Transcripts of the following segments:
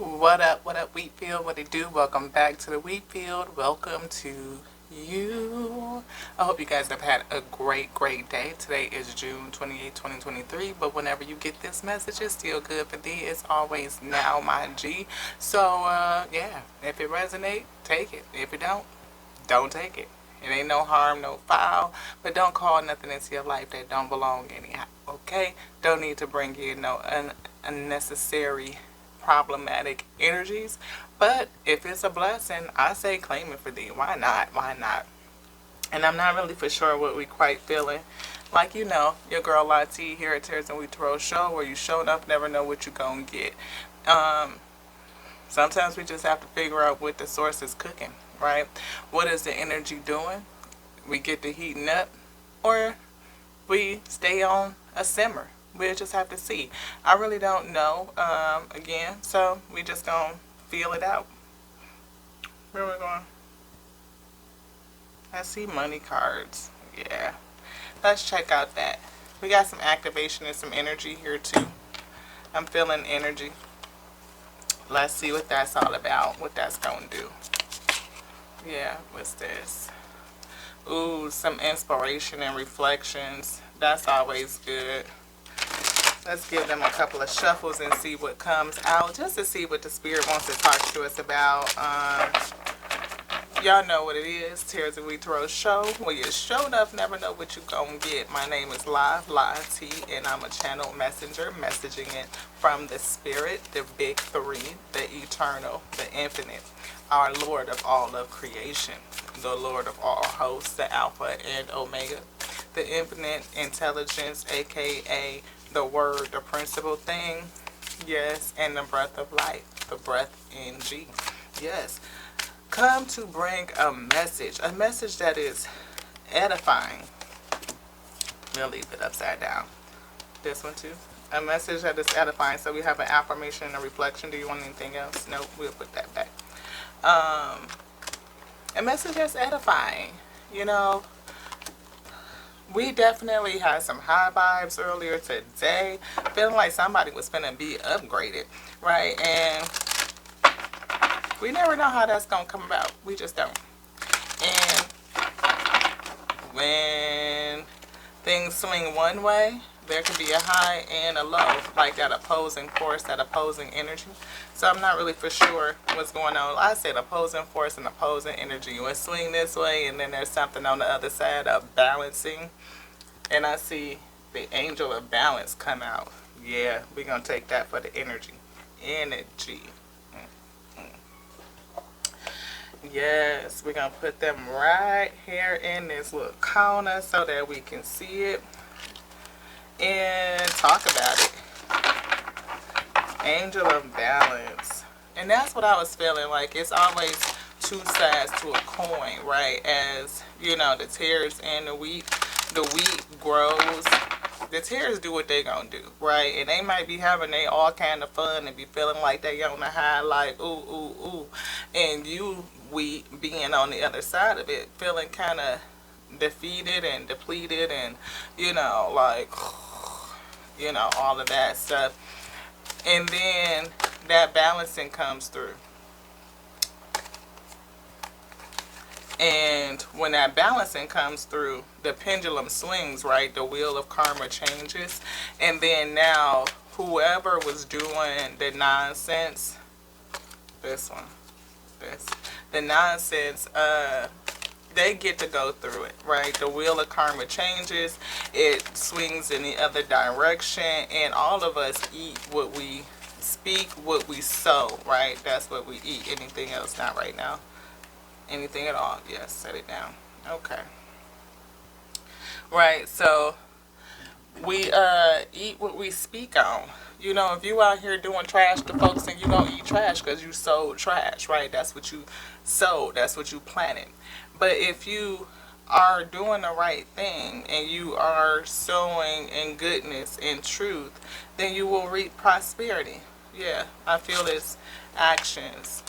What up, wheat field? What it do? Welcome back to the wheat field. Welcome to you. I hope you guys have had a great day. Today is June 28th, 2023. But whenever you get this message, it's still good for thee. It's always now, my G. So, yeah, if it resonates, take it. If it don't take it. It ain't no harm, no foul. But don't call nothing into your life that don't belong anyhow. Okay? Don't need to bring in no unnecessary problematic energies. But if it's a blessing, I say claim it for thee. Why not? Why not? And I'm not really for sure what we quite feeling. Like, your girl Lati here at Tears and We Throw Show, where you show enough, never know what you gonna get. Sometimes we just have to figure out what the source is cooking, right? What is the energy doing? We get to heating up, or we stay on a simmer. We'll just have to see. I really don't know, again, so we just gonna feel it out. Where we going? I see money cards. Yeah. Let's check out that. We got some activation and some energy here too. I'm feeling energy. Let's see what that's all about, what that's gonna do. Yeah, what's this? Ooh, some inspiration and reflections. That's always good. Let's give them a couple of shuffles and see what comes out, just to see what the spirit wants to talk to us about. Y'all know what it is. Tears and We Throw Show. Well, you show enough, never know what you gonna get. My name is Live T, and I'm a channel messenger, messaging it from the spirit, the big three, the eternal, the infinite, our Lord of all of creation, the Lord of all hosts, the Alpha and Omega, the infinite intelligence, aka the word, the principal thing, yes, and the breath of life, the breath in G, yes. Come to bring a message that is edifying. We'll leave it upside down. This one too. A message that is edifying. So we have an affirmation and a reflection. Do you want anything else? Nope, we'll put that back. A message that's edifying. We definitely had some high vibes earlier today. Feeling like somebody was finna be upgraded, right? And we never know how that's gonna come about. We just don't. And when things swing one way, there can be a high and a low, like that opposing force, that opposing energy. So I'm not really for sure what's going on. I said opposing force and opposing energy. You swing this way, and then there's something on the other side of balancing. And I see the angel of balance come out. Yeah, we're going to take that for the energy. Energy. Yes, we're going to put them right here in this little corner so that we can see it and talk about it. Angel of balance. And that's what I was feeling like. It's always two sides to a coin, right? As, the tares and the wheat. The wheat grows. The tares do what they gonna do, right? And they might be having they all kind of fun and be feeling like they on the high, like ooh, ooh, ooh. And you, wheat, being on the other side of it, feeling kind of defeated and depleted and, like, all of that stuff. And then that balancing comes through. And when that balancing comes through, the pendulum swings, right? The wheel of karma changes. And then now, whoever was doing the nonsense, the nonsense, they get to go through it, right? The wheel of karma changes. It swings in the other direction. And all of us eat what we speak, what we sow, right? That's what we eat. Anything else? Not right now. Anything at all? Yes, set it down. Okay. Right, so we eat what we speak on. If you out here doing trash to folks, and you gonna eat trash because you sowed trash, right? That's what you sowed. That's what you planted. But if you are doing the right thing and you are sowing in goodness and truth, then you will reap prosperity. Yeah, I feel it's actions,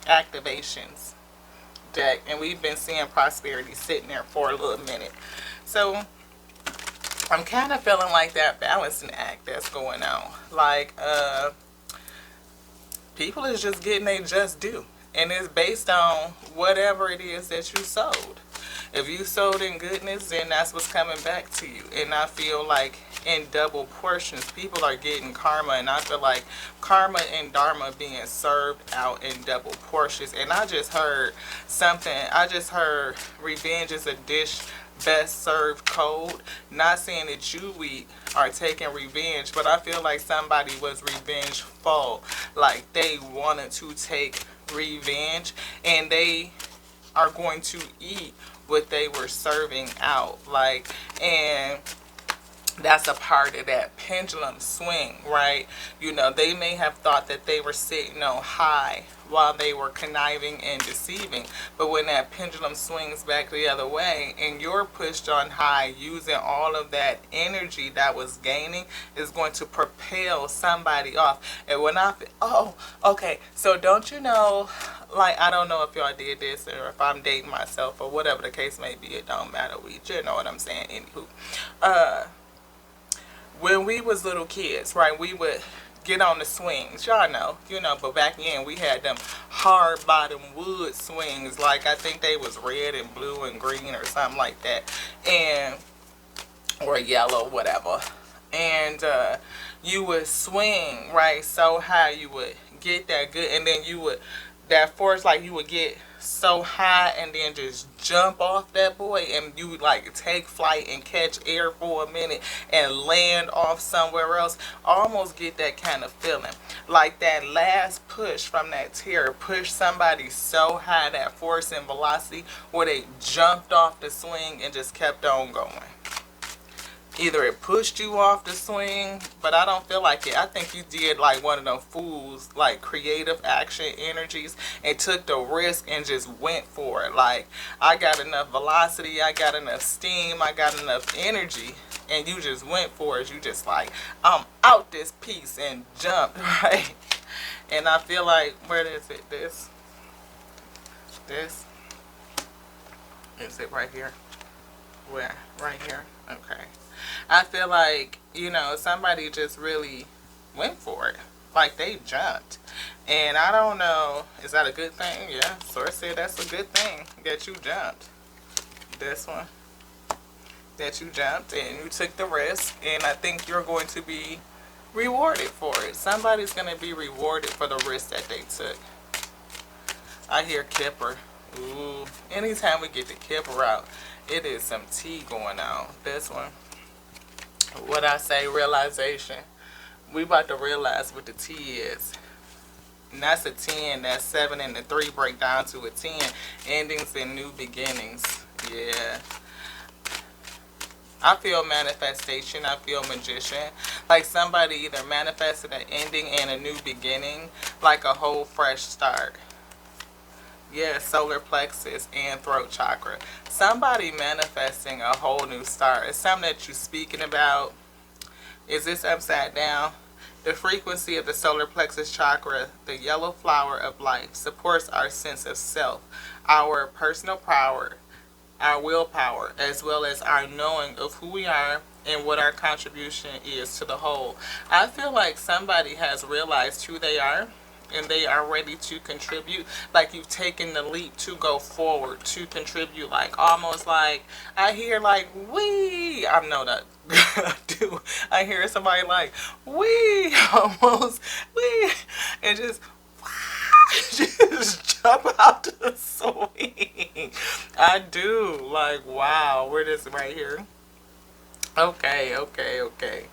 activations deck, and we've been seeing prosperity sitting there for a little minute. So I'm kind of feeling like that balancing act that's going on. Like People is just getting they just due. And it's based on whatever it is that you sowed. If you sowed in goodness, then that's what's coming back to you. And I feel like in double portions, people are getting karma. And I feel like karma and dharma being served out in double portions. And I just heard something. I just heard revenge is a dish best served cold. Not saying that we are taking revenge, but I feel like somebody was revengeful. Like they wanted to take revenge, and they are going to eat what they were serving out. Like, and that's a part of that pendulum swing, right? You know, they may have thought that they were sitting on high while they were conniving and deceiving. But when that pendulum swings back the other way and you're pushed on high, using all of that energy that was gaining is going to propel somebody off. And when oh, okay, so don't you know, like, I don't know if y'all did this or if I'm dating myself or whatever the case may be, it don't matter. You know what I'm saying, anywho. When we was little kids, right, we would get on the swings. Y'all know, you know, but back then we had them hard bottom wood swings. Like, I think they was red and blue and green or something like that. And, or yellow, whatever. And you would swing, right, so high you would get that good. And then you would, that force, like you would get so high and then just jump off that boy, and you would like take flight and catch air for a minute and land off somewhere else. Almost get that kind of feeling, like that last push from that terror pushed somebody so high, that force and velocity, where they jumped off the swing and just kept on going. Either it pushed you off the swing, but I don't feel like it. I think you did like one of them fools, like creative action energies, and took the risk and just went for it. Like, I got enough velocity, I got enough steam, I got enough energy, and you just went for it. You just like, I'm out this piece and jumped, right? And I feel like, where is it? This is it right here? Where? Right here? Okay. I feel like, you know, somebody just really went for it. Like, they jumped. And I don't know, is that a good thing? Yeah, Source said that's a good thing that you jumped. This one. That you jumped and you took the risk. And I think you're going to be rewarded for it. Somebody's going to be rewarded for the risk that they took. I hear Kipper. Ooh. Anytime we get the Kipper out, it is some tea going on. This one. What I say, realization. We about to realize what the T is. And that's a 10. That 7 and the 3 break down to a 10. Endings and new beginnings. Yeah. I feel manifestation. I feel magician. Like somebody either manifested an ending and a new beginning. Like a whole fresh start. Yeah, solar plexus and throat chakra. Somebody manifesting a whole new start. It's something that you're speaking about. Is this upside down? The frequency of the solar plexus chakra, the yellow flower of life, supports our sense of self, our personal power, our willpower, as well as our knowing of who we are and what our contribution is to the whole. I feel like somebody has realized who they are, and they are ready to contribute. Like, you've taken the leap to go forward, to contribute. Like, almost like, I hear like, wee. I know that. I do. I hear somebody like, wee. Almost, wee. And just, just jump out the swing. I do. Like, wow. Where this right here? Okay, okay, okay.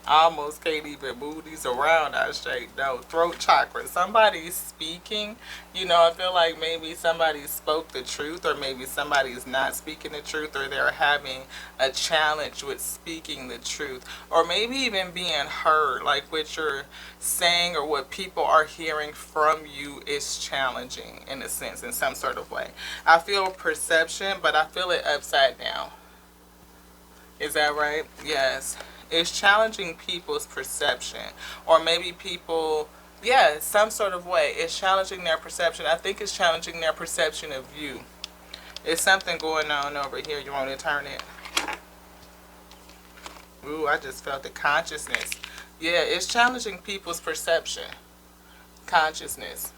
I almost can't even move these around. I straight no throat chakra. Somebody's speaking. You know, I feel like maybe somebody spoke the truth, or maybe somebody's not speaking the truth, or they're having a challenge with speaking the truth, or maybe even being heard. Like what you're saying or what people are hearing from you is challenging in a sense, in some sort of way. I feel perception, but I feel it upside down. Is that right? Yes. It's challenging people's perception, or maybe people, yeah, some sort of way. It's challenging their perception. I think it's challenging their perception of you. It's something going on over here. You want to turn it? Ooh, I just felt the consciousness. Yeah, it's challenging people's perception. Consciousness.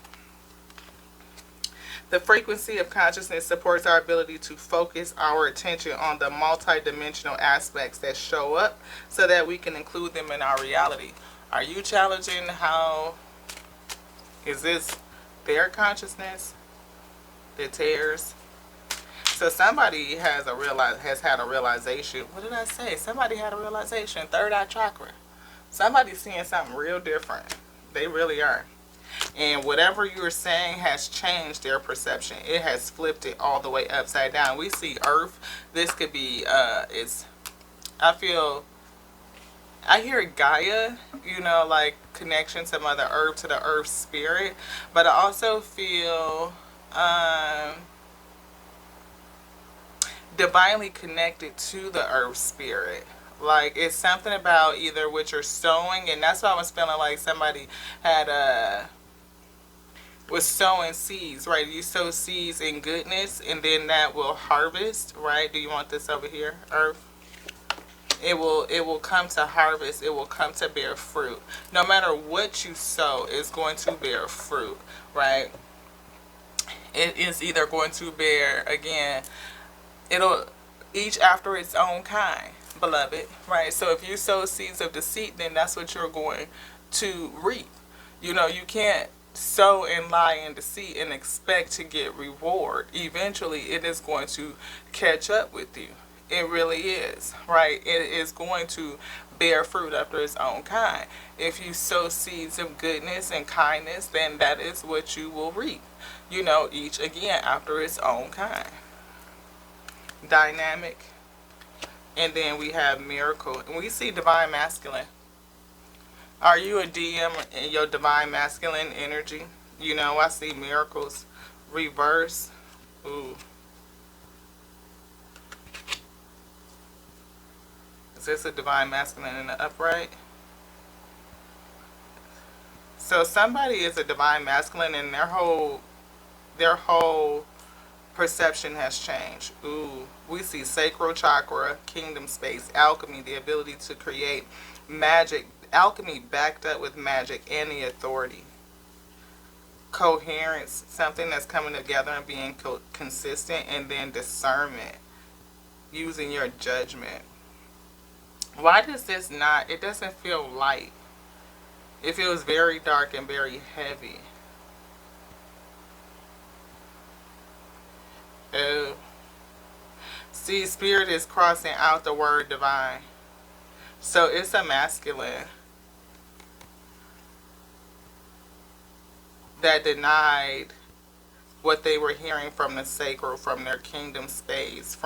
The frequency of consciousness supports our ability to focus our attention on the multidimensional aspects that show up so that we can include them in our reality. Are you challenging how is this their consciousness that tears? So somebody has had a realization. What did I say? Somebody had a realization. Third eye chakra. Somebody's seeing something real different. They really are. And whatever you're saying has changed their perception. It has flipped it all the way upside down. We see Earth. This could be, I hear Gaia, like connection to Mother Earth, to the Earth spirit. But I also feel divinely connected to the Earth spirit. Like, it's something about either what you're sowing, and that's why I was feeling like somebody was sowing seeds, right? You sow seeds in goodness, and then that will harvest, right? Do you want this over here, Earth? It will come to harvest. It will come to bear fruit. No matter what you sow, it's going to bear fruit, right? It is either going to bear, again, it'll each after its own kind, beloved, right? So if you sow seeds of deceit, then that's what you're going to reap. You can't sow and lie and deceit and expect to get reward. Eventually, it is going to catch up with you. It really is, right? It is going to bear fruit after its own kind. If you sow seeds of goodness and kindness, then that is what you will reap. Each again after its own kind. Dynamic. And then we have miracle. And we see divine masculine. Are you a DM in your divine masculine energy? I see miracles. Reverse. Ooh. Is this a divine masculine in the upright? So somebody is a divine masculine and their whole perception has changed. Ooh. We see sacral chakra, kingdom space, alchemy, the ability to create magic. Alchemy backed up with magic and the authority. Coherence, something that's coming together and being consistent, and then discernment, using your judgment. Why does this not, it doesn't feel light. It feels very dark and very heavy. Oh. See, spirit is crossing out the word divine. So it's a masculine that denied what they were hearing from the sacral, from their kingdom space,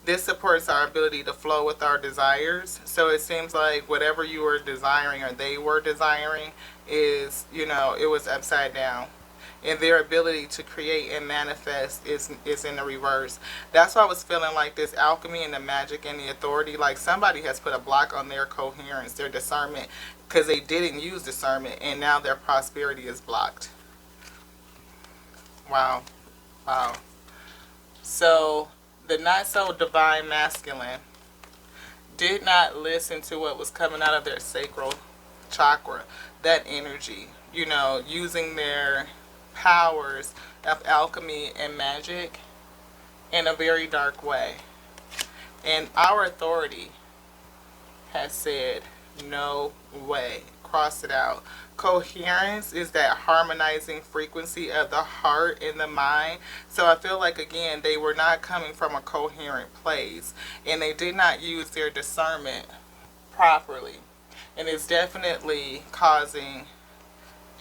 this supports our ability to flow with our desires. So it seems like whatever you were desiring or they were desiring is, it was upside down. And their ability to create and manifest is in the reverse. That's why I was feeling like this alchemy and the magic and the authority, like somebody has put a block on their coherence, their discernment, because they didn't use discernment, and now their prosperity is blocked. Wow. Wow. So the not so divine masculine did not listen to what was coming out of their sacral chakra, that energy, using their powers of alchemy and magic in a very dark way. And our authority has said, no way. Cross it out. Coherence is that harmonizing frequency of the heart and the mind. So I feel like, again, they were not coming from a coherent place. And they did not use their discernment properly. And it's definitely causing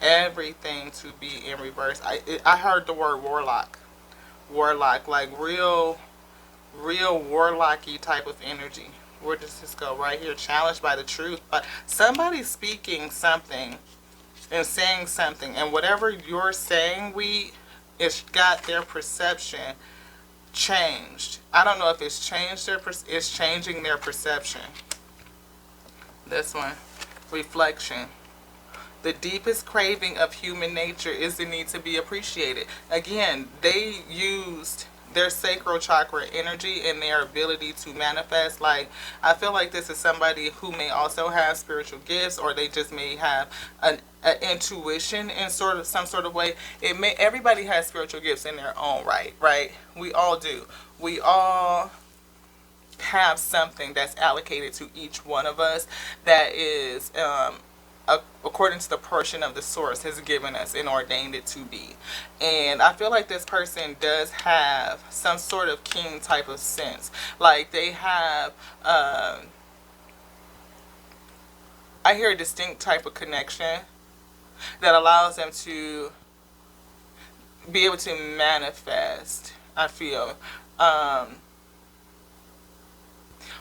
everything to be in reverse. I heard the word warlock, like real warlocky type of energy. Where does this go? Right here, challenged by the truth. But somebody's speaking something and saying something, and whatever you're saying, it's got their perception changed. I don't know if it's changed it's changing their perception. This one, reflection. The deepest craving of human nature is the need to be appreciated. Again, they used their sacral chakra energy and their ability to manifest. Like, I feel like this is somebody who may also have spiritual gifts, or they just may have an intuition in sort of some sort of way. Everybody has spiritual gifts in their own right, right? We all do. We all have something that's allocated to each one of us that is according to the portion of the source has given us and ordained it to be. And I feel like this person does have some sort of king type of sense. Like they have I hear a distinct type of connection that allows them to be able to manifest, I feel.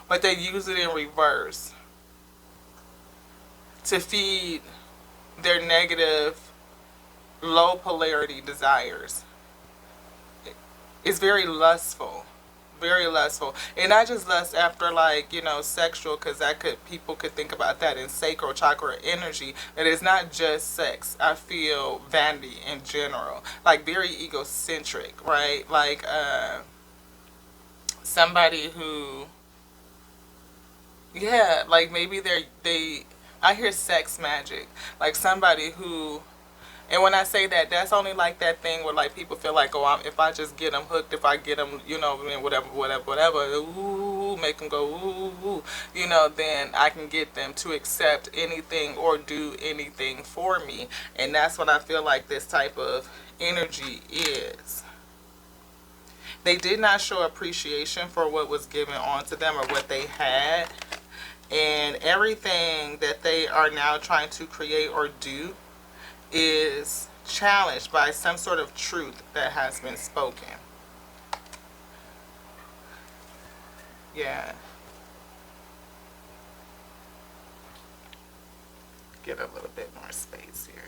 But they use it in reverse to feed their negative, low polarity desires. It's very lustful. Very lustful. And not just lust after, like, sexual, because people could think about that in sacral chakra energy. That it's not just sex. I feel vanity in general. Like very egocentric, right? Like somebody who, yeah, like maybe I hear sex magic. Like somebody who, and when I say that, that's only like that thing where like people feel like, oh, if I just get them hooked, if I get them, whatever, ooh, make them go, ooh, then I can get them to accept anything or do anything for me. And that's what I feel like this type of energy is. They did not show appreciation for what was given onto them or what they had. And everything that they are now trying to create or do is challenged by some sort of truth that has been spoken. Yeah. Get a little bit more space here.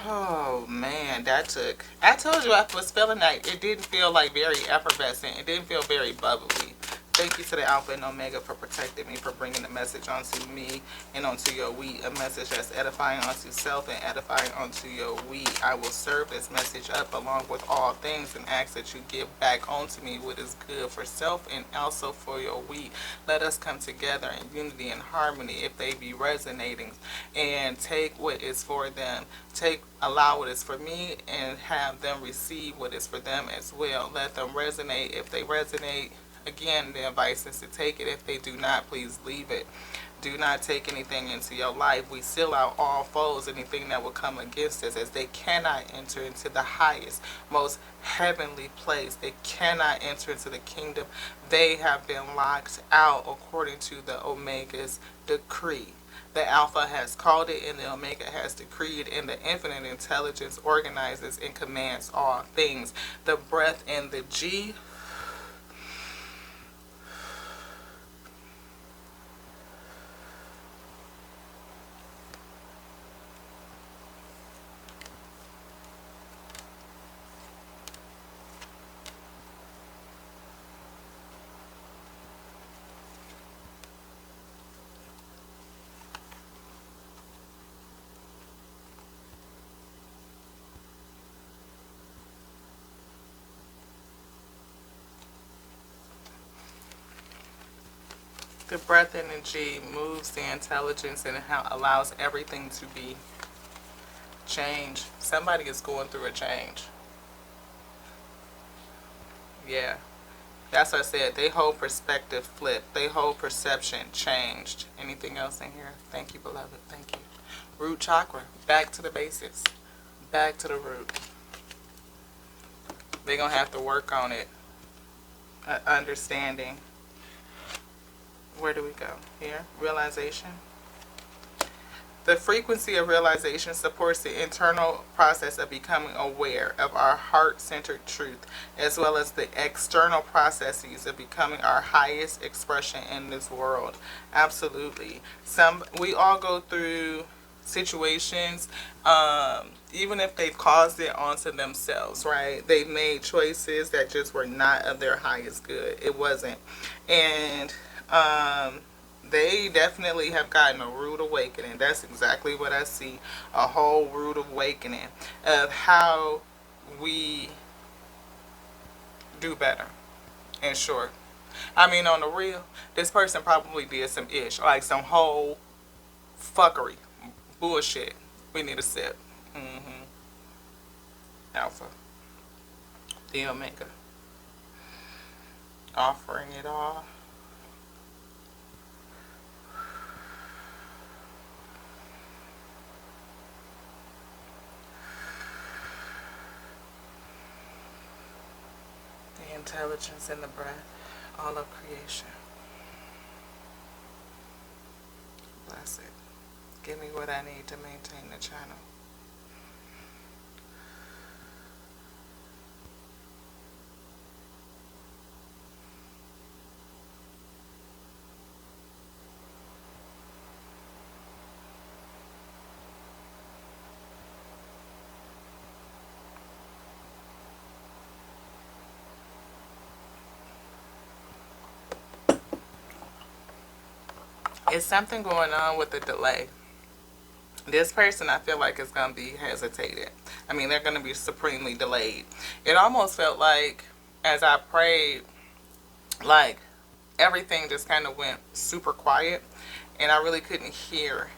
Oh man, I told you I was feeling like it didn't feel like very effervescent. It didn't feel very bubbly. Thank you to the Alpha and Omega for protecting me, for bringing the message onto me and onto your we. A message that's edifying onto self and edifying onto your we. I will serve this message up along with all things and ask that you give back onto me what is good for self and also for your we. Let us come together in unity and harmony if they be resonating, and take what is for them. Allow what is for me and have them receive what is for them as well. Let them resonate. If they resonate, again, the advice is to take it. If they do not, please leave it. Do not take anything into your life. We seal out all foes, anything that will come against us, as they cannot enter into the highest, most heavenly place. They cannot enter into the kingdom. They have been locked out according to the Omega's decree. The Alpha has called it and the Omega has decreed, and the infinite intelligence organizes and commands all things. The breath in the G, the breath energy moves the intelligence and how allows everything to be changed. Somebody is going through a change. Yeah. That's what I said. They whole perspective flipped. They whole perception changed. Anything else in here? Thank you, beloved. Thank you. Root chakra. Back to the basics. Back to the root. They're going to have to work on it. Understanding. Where do we go? Here. Realization. The frequency of realization supports the internal process of becoming aware of our heart-centered truth, as well as the external processes of becoming our highest expression in this world. Absolutely. We all go through situations, even if they've caused it onto themselves, right? They made choices that just were not of their highest good. It wasn't. And they definitely have gotten a rude awakening. That's exactly what I see. A whole rude awakening of how we do better. In short, I mean, on the real, this person probably did some ish, like some whole fuckery, bullshit. We need a sip. Mm-hmm. Alpha, the Omega, offering it all. The intelligence in the breath, all of creation. Bless it. Give me what I need to maintain the channel. It's something going on with the delay. This person, I feel like, is going to be hesitated. I mean, they're going to be supremely delayed. It almost felt like, as I prayed, like everything just kind of went super quiet, and I really couldn't hear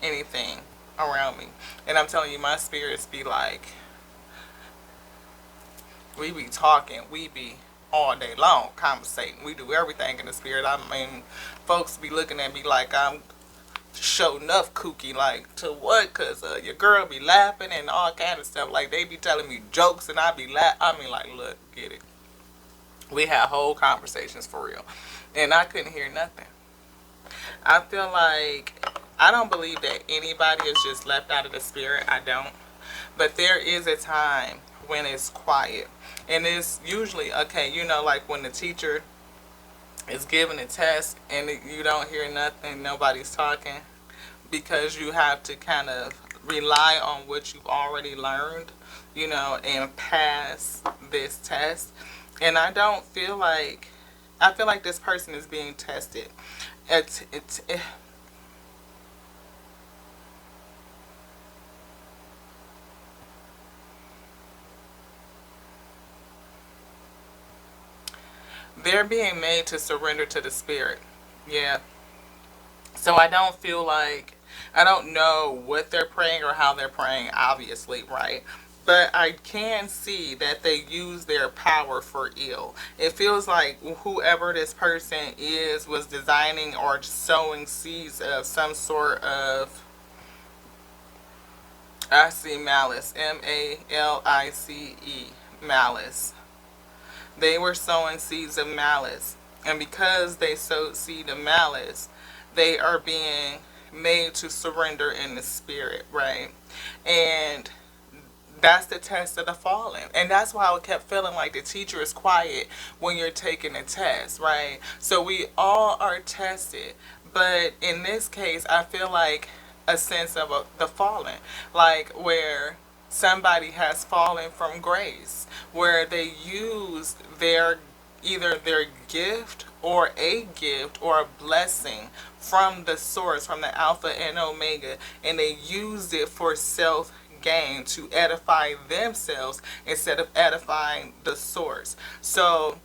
anything around me. And I'm telling you, my spirits be like, we be talking, we be all day long conversating. We do everything in the spirit. I mean, folks be looking at me like I'm show enough kooky, like, to what? Because your girl be laughing and all kind of stuff. Like, they be telling me jokes and I be I mean, like, look, get it. We had whole conversations for real. And I couldn't hear nothing. I feel like, I don't believe that anybody is just left out of the spirit. I don't. But there is a time when it's quiet. And it's usually, okay, you know, like when the teacher is giving a test and you don't hear nothing, nobody's talking, because you have to kind of rely on what you've already learned, you know, and pass this test. And I don't feel like, I feel like this person is being tested. It's they're being made to surrender to the spirit. Yeah. So I don't feel like, I don't know what they're praying or how they're praying, obviously, right? But I can see that they use their power for ill. It feels like whoever this person is was designing or sowing seeds of some sort of, I see malice, Malice, malice. They were sowing seeds of malice. And because they sowed seed of malice, they are being made to surrender in the spirit, right? And that's the test of the fallen. And that's why I kept feeling like the teacher is quiet when you're taking a test, right? So we all are tested. But in this case, I feel like a sense of the fallen, like where somebody has fallen from grace, where they used their either their gift or a gift or a blessing from the source, from the Alpha and Omega, and they used it for self gain to edify themselves instead of edifying the source. So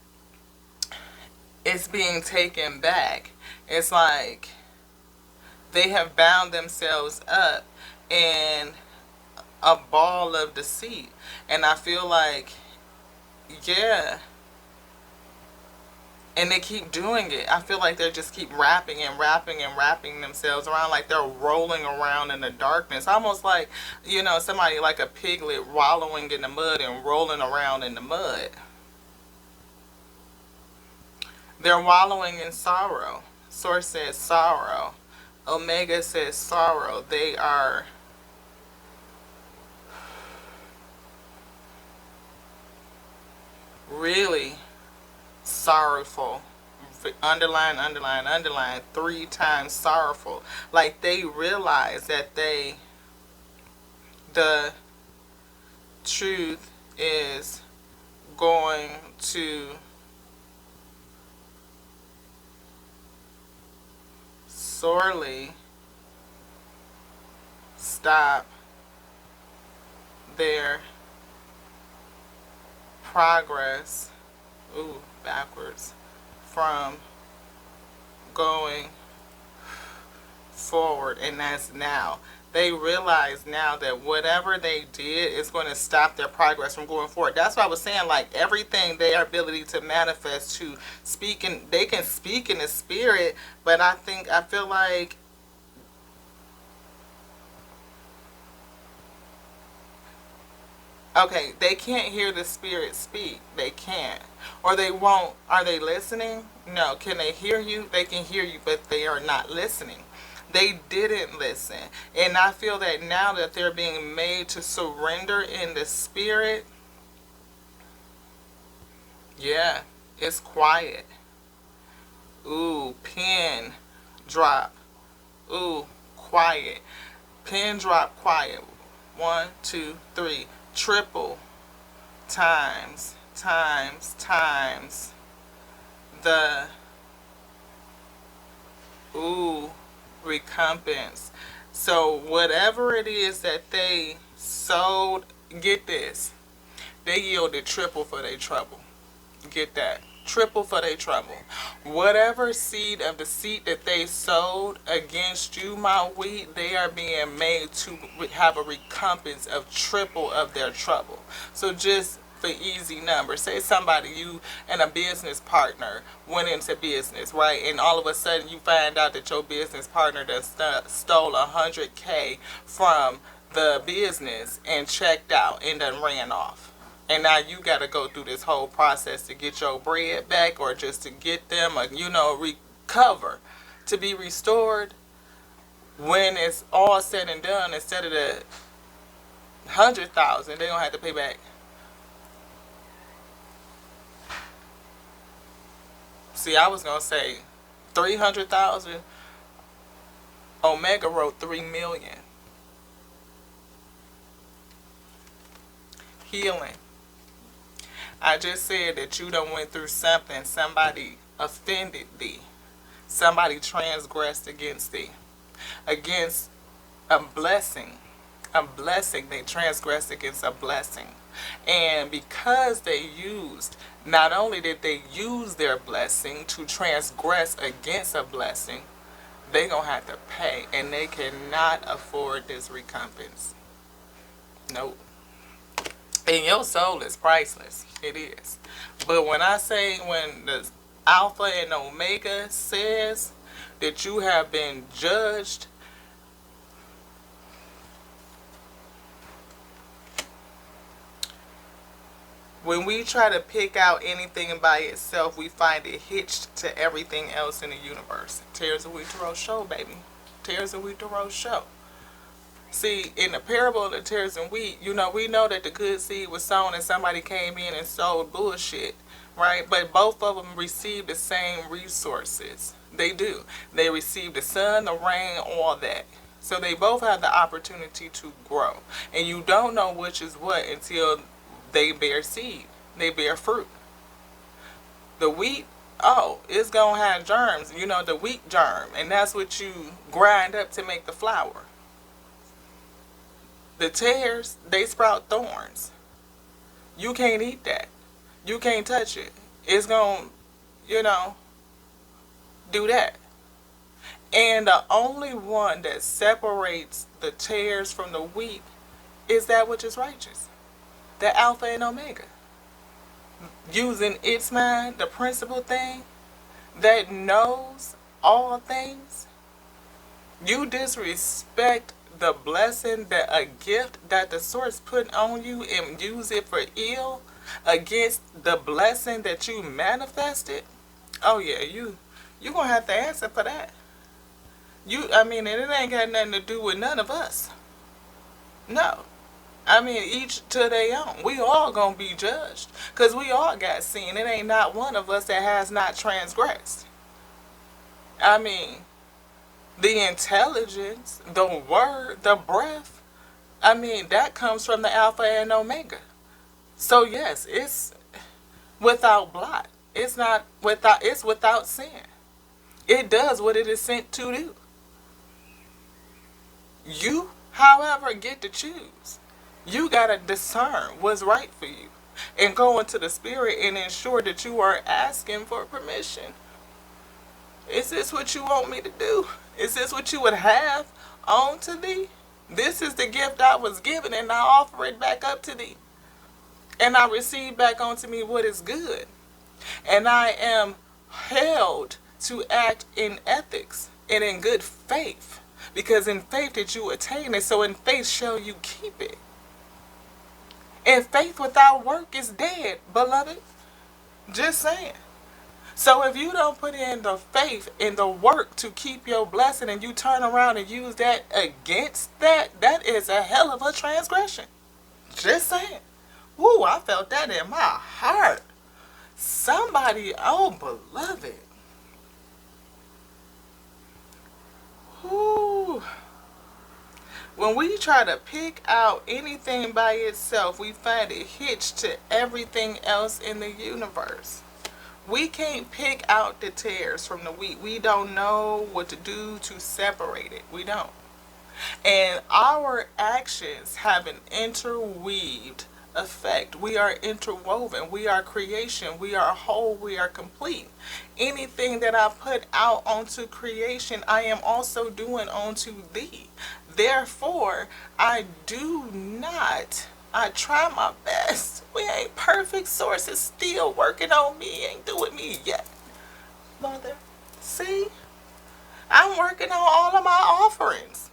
it's being taken back. It's like they have bound themselves up in a ball of deceit. And I feel like, yeah, and they keep doing it. I feel like they just keep wrapping and wrapping and wrapping themselves around, like they're rolling around in the darkness. Almost like, you know, somebody like a piglet wallowing in the mud and rolling around in the mud. They're wallowing in sorrow. Source says sorrow. Omega says sorrow. They are really sorrowful. Underline, underline, underline, 3 times sorrowful. Like they realize that the truth is going to sorely stop their progress, backwards, from going forward, and that's now. They realize now that whatever they did is going to stop their progress from going forward. That's why I was saying, like, everything, their ability to manifest, to speak, and they can speak in the spirit, but I feel like, okay, they can't hear the spirit speak. They can't. Or they won't. Are they listening? No. Can they hear you? They can hear you, but they are not listening. They didn't listen. And I feel that now that they're being made to surrender in the spirit, yeah, it's quiet. Ooh, pin drop. Ooh, quiet. Pin drop, quiet. 1, 2, 3. Triple times the recompense. So whatever it is that they sowed, get this, they yielded triple for their trouble. Get that. Triple for their trouble. Whatever seed of the seed that they sowed against you, my wheat, they are being made to have a recompense of triple of their trouble. So just for easy numbers, say somebody, you and a business partner went into business, right? And all of a sudden you find out that your business partner stole 100K from the business and checked out and then ran off. And now you got to go through this whole process to get your bread back, or just to get them, recover, to be restored. When it's all said and done, instead of the 100,000, they don't have to pay back. See, I was gonna say 300,000. Omega wrote 3 million. Healing. I just said that you done went through something. Somebody offended thee. Somebody transgressed against thee. Against a blessing. A blessing. They transgressed against a blessing. And because they used, not only did they use their blessing to transgress against a blessing, they gonna have to pay. And they cannot afford this recompense. Nope. And your soul is priceless. It is. But when I say, when the Alpha and Omega says that you have been judged, when we try to pick out anything by itself, we find it hitched to everything else in the universe. Tears of Wheat to Roast Show, baby. Tears of Wheat to Roast Show. See, in the parable of the tares and wheat, we know that the good seed was sown and somebody came in and sowed bullshit, right? But both of them received the same resources. They do. They received the sun, the rain, all that. So they both have the opportunity to grow. And you don't know which is what until they bear seed. They bear fruit. The wheat, it's going to have germs. The wheat germ. And that's what you grind up to make the flour. The tares, they sprout thorns. You can't eat that. You can't touch it. It's going to, do that. And the only one that separates the tares from the wheat is that which is righteous. The Alpha and Omega. Using its mind, the principal thing that knows all things. You disrespect the blessing, that a gift that the source put on you, and use it for ill against the blessing that you manifested. Oh yeah, you gonna have to answer for that. And it ain't got nothing to do with none of us. No. Each to their own. We all gonna be judged, because we all got sin. It ain't not one of us that has not transgressed. The intelligence, the word, the breath, that comes from the Alpha and Omega. So yes, it's without blot. It's without sin. It does what it is sent to do. You, however, get to choose. You gotta discern what's right for you. and go into the spirit and ensure that you are asking for permission. Is this what you want me to do? Is this what you would have on to thee? This is the gift I was given, and I offer it back up to thee. And I receive back unto me what is good. And I am held to act in ethics and in good faith. Because in faith did you attain it, so in faith shall you keep it. And faith without work is dead, beloved. Just saying. So if you don't put in the faith and the work to keep your blessing and you turn around and use that against that, that is a hell of a transgression. Just saying. Woo, I felt that in my heart. Somebody, oh beloved. Woo. When we try to pick out anything by itself, we find it hitched to everything else in the universe. We can't pick out the tares from the wheat. We don't know what to do to separate it. We don't. And our actions have an interweaved effect. We are interwoven. We are creation. We are whole. We are complete. Anything that I put out onto creation, I am also doing onto thee. Therefore, I try my best. We ain't perfect. Source is still working on me. Ain't doing me yet. Mother, see? I'm working on all of my offerings.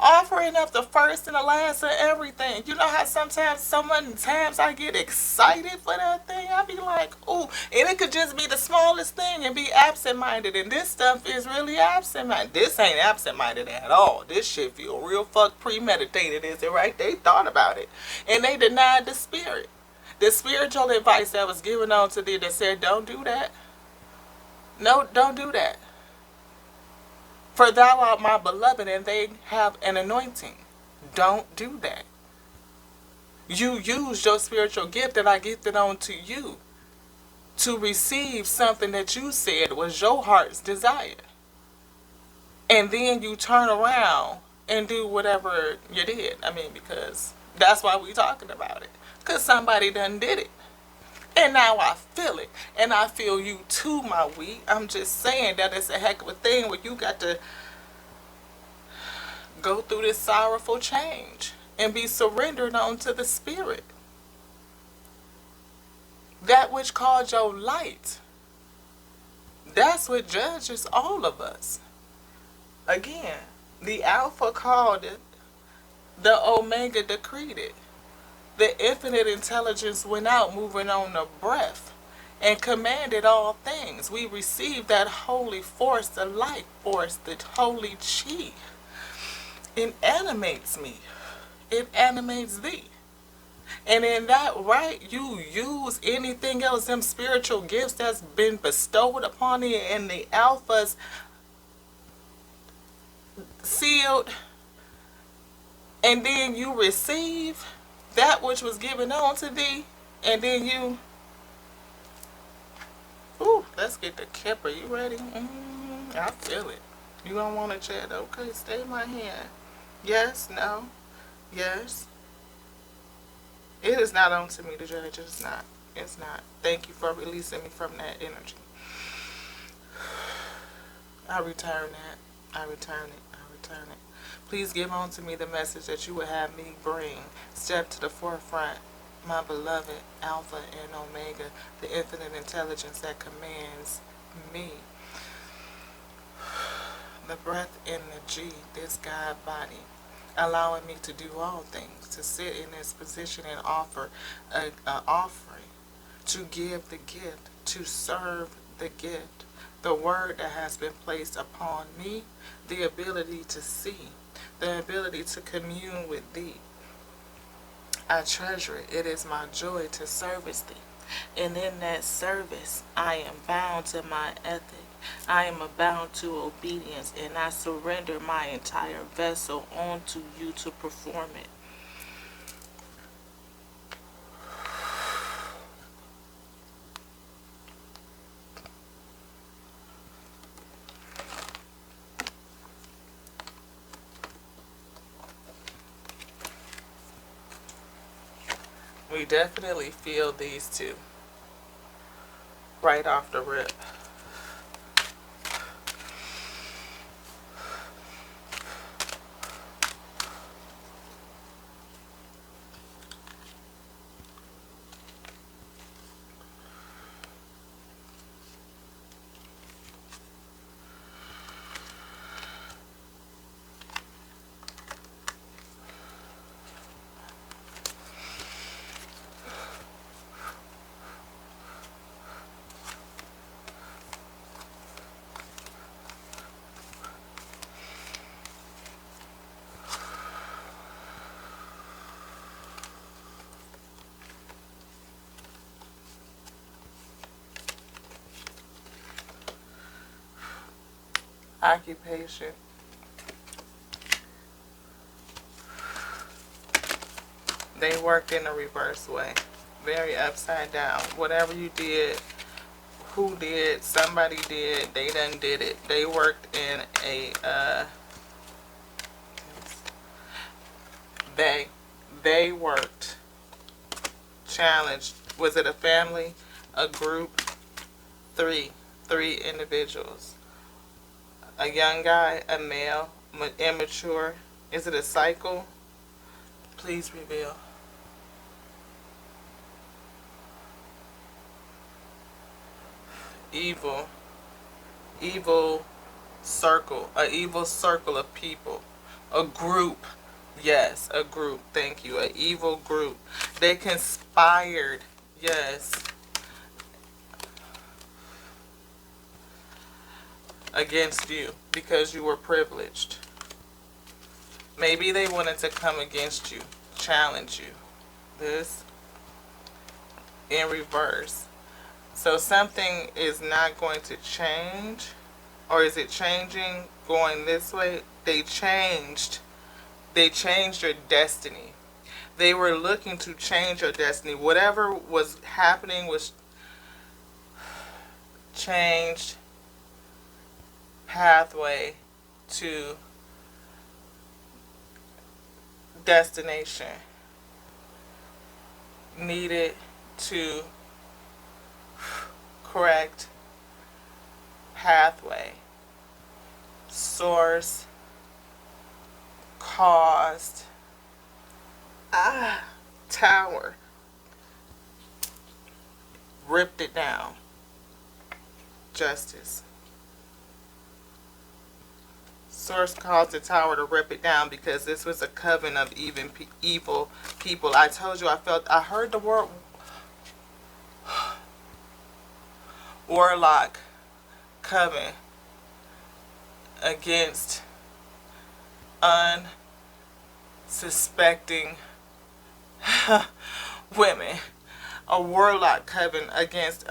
Offering up the first and the last of everything. You know how so many times I get excited for that thing? I be like, ooh. And it could just be the smallest thing and be absent-minded. And this stuff is really absent-minded. This ain't absent-minded at all. This shit feel real premeditated, is it right? They thought about it. And they denied the spirit. The spiritual advice that was given on to thee that said, don't do that. No, don't do that. For thou art my beloved, and they have an anointing. Don't do that. You use your spiritual gift that I gifted onto you to receive something that you said was your heart's desire. And then you turn around and do whatever you did. I mean, because that's why we talking about it. Because somebody done did it. And now I feel it. And I feel you too, my wheat. I'm just saying that it's a heck of a thing where you got to go through this sorrowful change and be surrendered unto the spirit. That which called your light. That's what judges all of us. Again, the Alpha called it. The Omega decreed it. The infinite intelligence went out moving on the breath and commanded all things. We received that holy force, the life force, the holy chi. It animates me. It animates thee. And in that right, you use anything else, them spiritual gifts that's been bestowed upon you and the alphas sealed, and then you receive that which was given on to thee, and then you, ooh, let's get the kipper. You ready? I feel it. You don't want to chat? Okay, stay in my hand. Yes, no, yes. It is not on to me to judge. It's not. It's not. Thank you for releasing me from that energy. I return that. I return it. I return it. Please give on to me the message that you would have me bring. Step to the forefront, my beloved Alpha and Omega, the infinite intelligence that commands me. The breath in the G, this God body, allowing me to do all things, to sit in this position and offer an offering, to give the gift, to serve the gift, the word that has been placed upon me, the ability to see, the ability to commune with thee. I treasure it. It is my joy to service thee. And in that service, I am bound to my ethic. I am bound to obedience, and I surrender my entire vessel onto you to perform it. We definitely feel these two right off the rip. Occupation. They worked in a reverse way. Very upside down. Whatever you did, who did, somebody did, they done did it. They worked in a, they worked, challenged. Was it a family, a group? Three individuals. A young guy, a male, immature. Is it a cycle? Please reveal. Evil circle, a evil circle of people, a group. Yes, a group. Thank you. A evil group. They conspired. Yes. Against you because you were privileged. Maybe they wanted to come against you, challenge you. This in reverse. So something is not going to change, or is it changing going this way? They changed your destiny. They were looking to change your destiny. Whatever was happening was changed pathway to destination. Needed to correct pathway. Source caused tower. Ripped it down. Justice. Source caused the tower to rip it down because this was a coven of evil people. I told you I heard the word warlock coven against unsuspecting women. A warlock coven against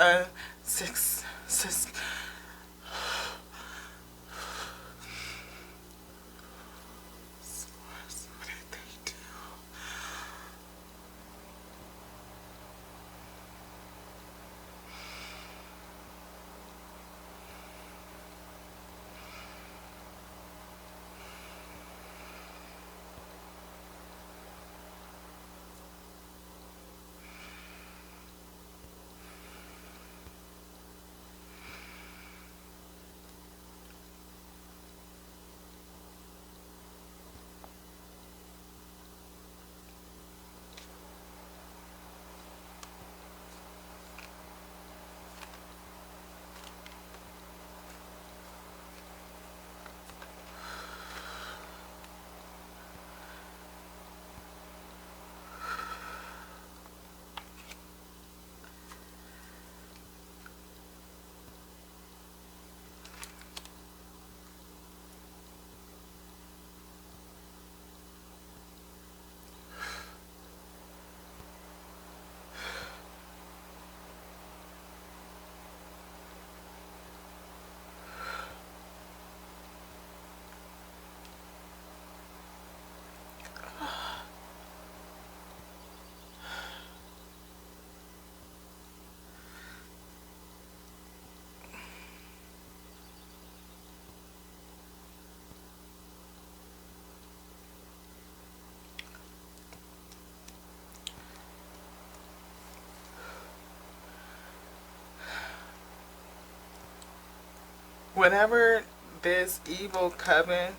whatever this evil coven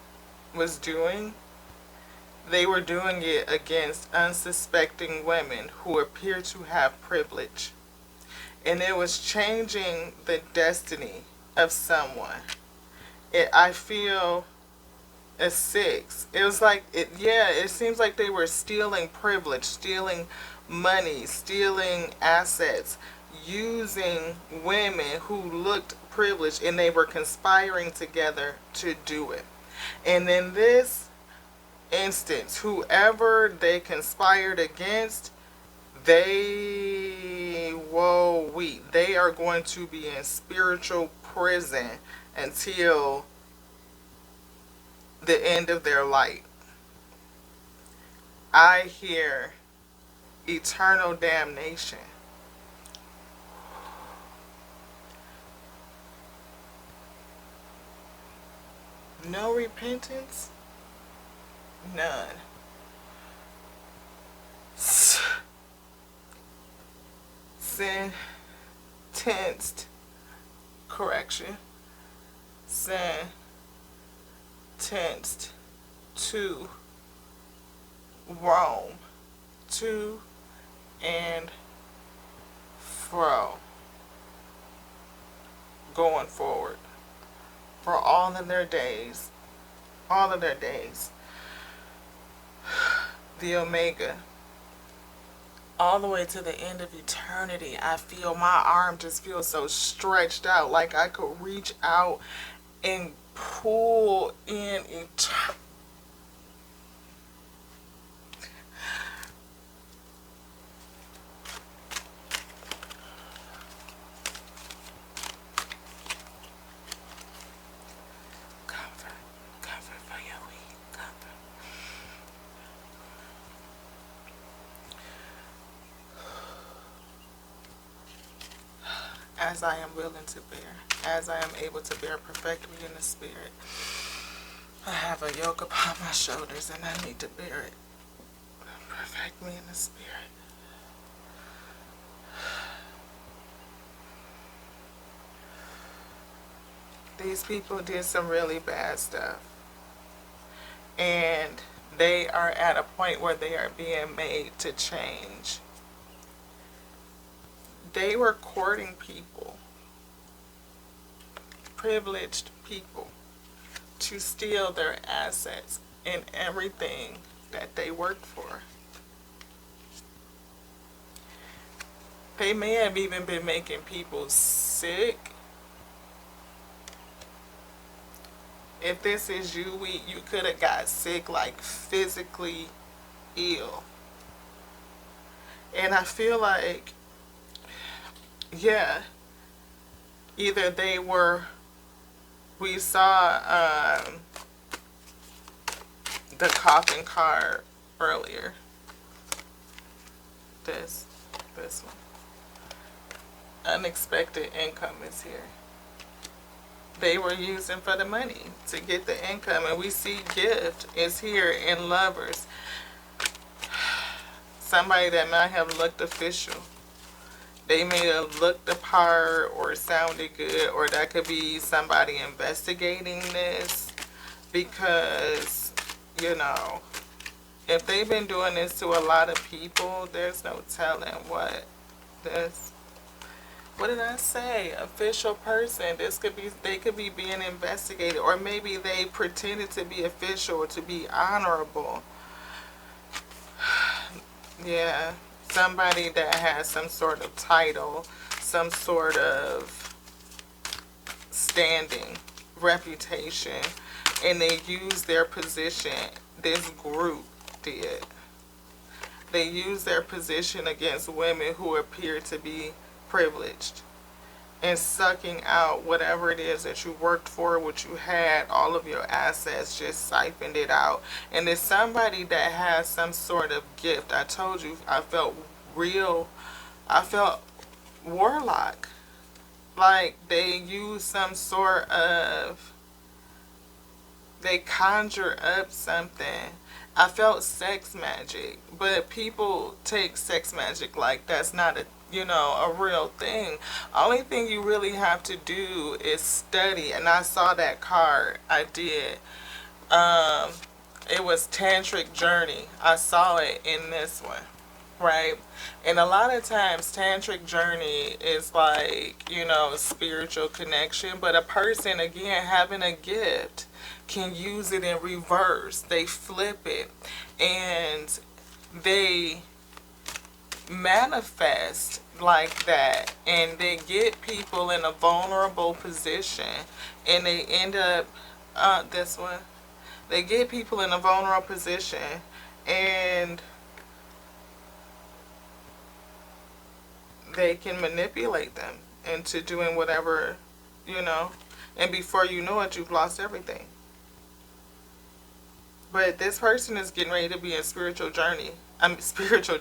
was doing, they were doing it against unsuspecting women who appear to have privilege. And it was changing the destiny of someone. I feel a 6. It was like, it seems like they were stealing privilege, stealing money, stealing assets, using women who looked privileged, and they were conspiring together to do it. And in this instance, whoever they conspired against, they are going to be in spiritual prison until the end of their life. I hear eternal damnation. No repentance? None. Sentenced, correction, sentenced to Rome, to and fro, going forward for all of their days, the Omega, all the way to the end of eternity. I feel my arm just feels so stretched out, like I could reach out and pull in eternity. As I am willing to bear, as I am able to bear perfectly in the spirit. I have a yoke upon my shoulders and I need to bear it. Perfect me in the spirit. These people did some really bad stuff. And they are at a point where they are being made to change. They were courting people, privileged people, to steal their assets and everything that they worked for. They may have even been making people sick. If this is you, you could have got sick, like physically ill. And I feel like, yeah, either they were, we saw the coffin card earlier, this one, unexpected income is here. They were using for the money to get the income, and we see gift is here in lovers. Somebody that might have looked official. They may have looked the part or sounded good, or that could be somebody investigating this, because, you know, if they've been doing this to a lot of people, there's no telling what this, what did I say? Official person. This could be, they could be being investigated, or maybe they pretended to be official or to be honorable. Yeah. Somebody that has some sort of title, some sort of standing, reputation, and they use their position. This group did. They use their position against women who appear to be privileged, and sucking out whatever it is that you worked for, what you had, all of your assets, just siphoned it out. And it's somebody that has some sort of gift. I told you, I felt warlock. Like they use some sort of, they conjure up something. I felt sex magic, but people take sex magic like that's not a, a real thing. Only thing you really have to do is study. And I saw that card. I did. Um, it was Tantric Journey. I saw it in this one. Right? And a lot of times, Tantric Journey is like, spiritual connection. But a person, again, having a gift can use it in reverse. They flip it. And they manifest like that, and they get people in a vulnerable position, and they end up this one, they get people in a vulnerable position, and they can manipulate them into doing whatever, and before you know it, you've lost everything. But this person is getting ready to be in spiritual journey and spiritual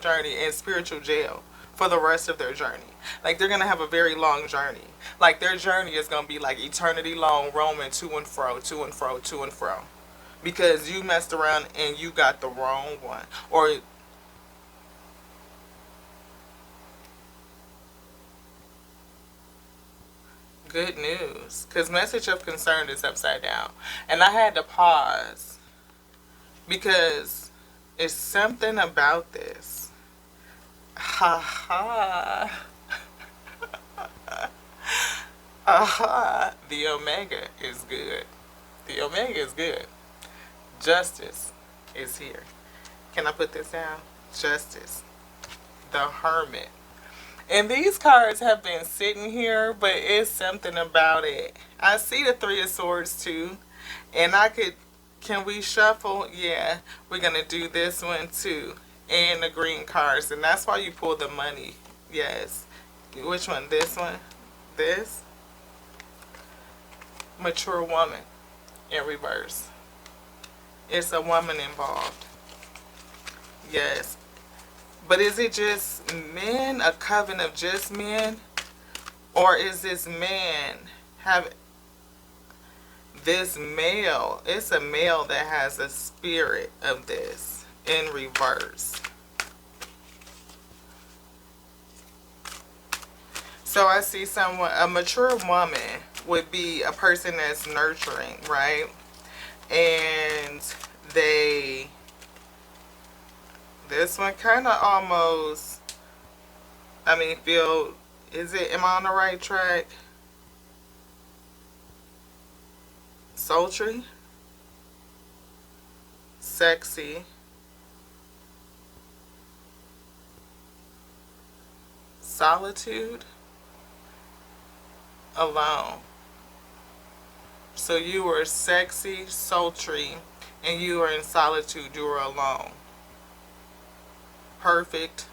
jail for the rest of their journey. Like, they're going to have a very long journey. Like, their journey is going to be like eternity long, roaming to and fro, to and fro, to and fro. Because you messed around and you got the wrong one. Or good news. Because message of concern is upside down. And I had to pause because it's something about this. Ha ha. Aha. The Omega is good. The Omega is good. Justice is here. Can I put this down? Justice. The Hermit. And these cards have been sitting here, but it's something about it. I see the Three of Swords too. And can we shuffle? Yeah, we're going to do this one too. And the green cards. And that's why you pull the money. Yes. Which one? This one? This? Mature woman in reverse. It's a woman involved. Yes. But is it just men? A coven of just men? Or is this man this male? It's a male that has a spirit of this in reverse. So I see a mature woman would be a person that's nurturing, right? And this one kind of almost, am I on the right track? Sultry, sexy, solitude, alone. So you were sexy, sultry, and you were in solitude, you were alone. Perfect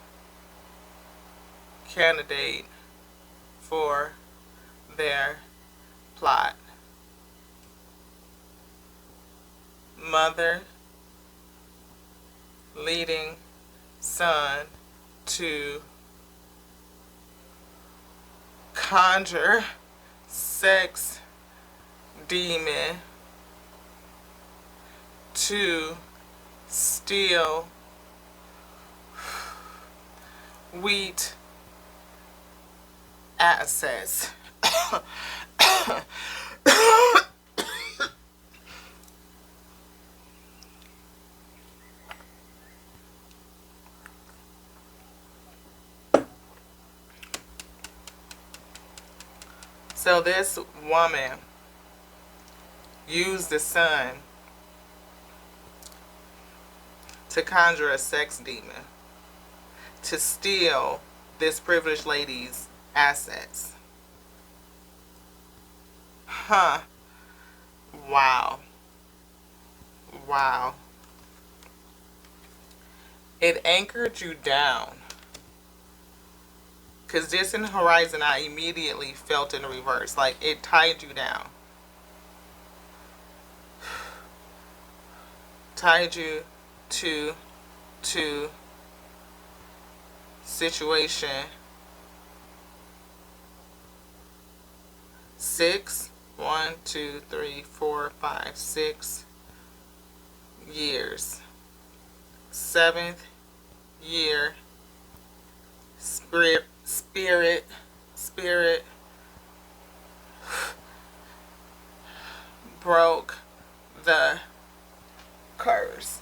candidate for their plot. Mother leading son to conjure sex demon to steal wheat assets. So this woman used the sun to conjure a sex demon to steal this privileged lady's assets. Huh. Wow. Wow. It anchored you down. Because this in the horizon, I immediately felt in reverse. Like, it tied you down. Tied you to situation 6, 1, 2, 3, 4, 5, 6 years. 7th year Spirit broke the curse.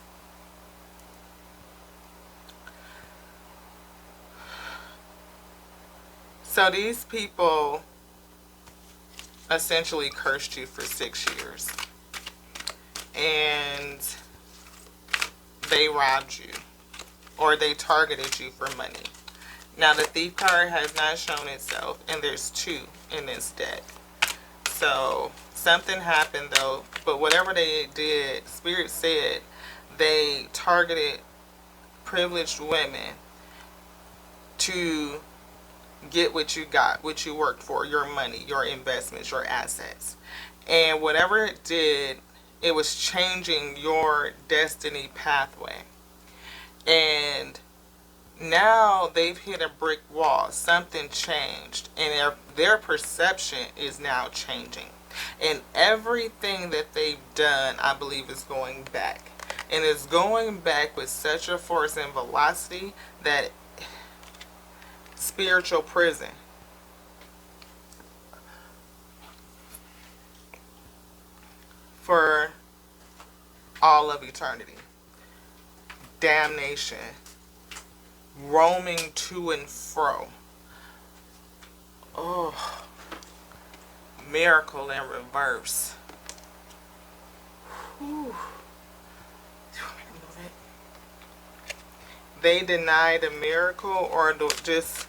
So these people essentially cursed you for 6 years. And they robbed you. Or they targeted you for money. Now the thief card has not shown itself. And there's 2 in this deck. So something happened though. But whatever they did, Spirit said they targeted privileged women to get what you got, what you worked for, your money, your investments, your assets. And whatever it did, it was changing your destiny pathway. And now they've hit a brick wall. Something changed. And their perception is now changing. And everything that they've done, I believe, is going back. And it's going back with such a force and velocity that spiritual prison. For all of eternity. Damnation. Roaming to and fro. Oh. Miracle in reverse. Whew. They denied a miracle, or just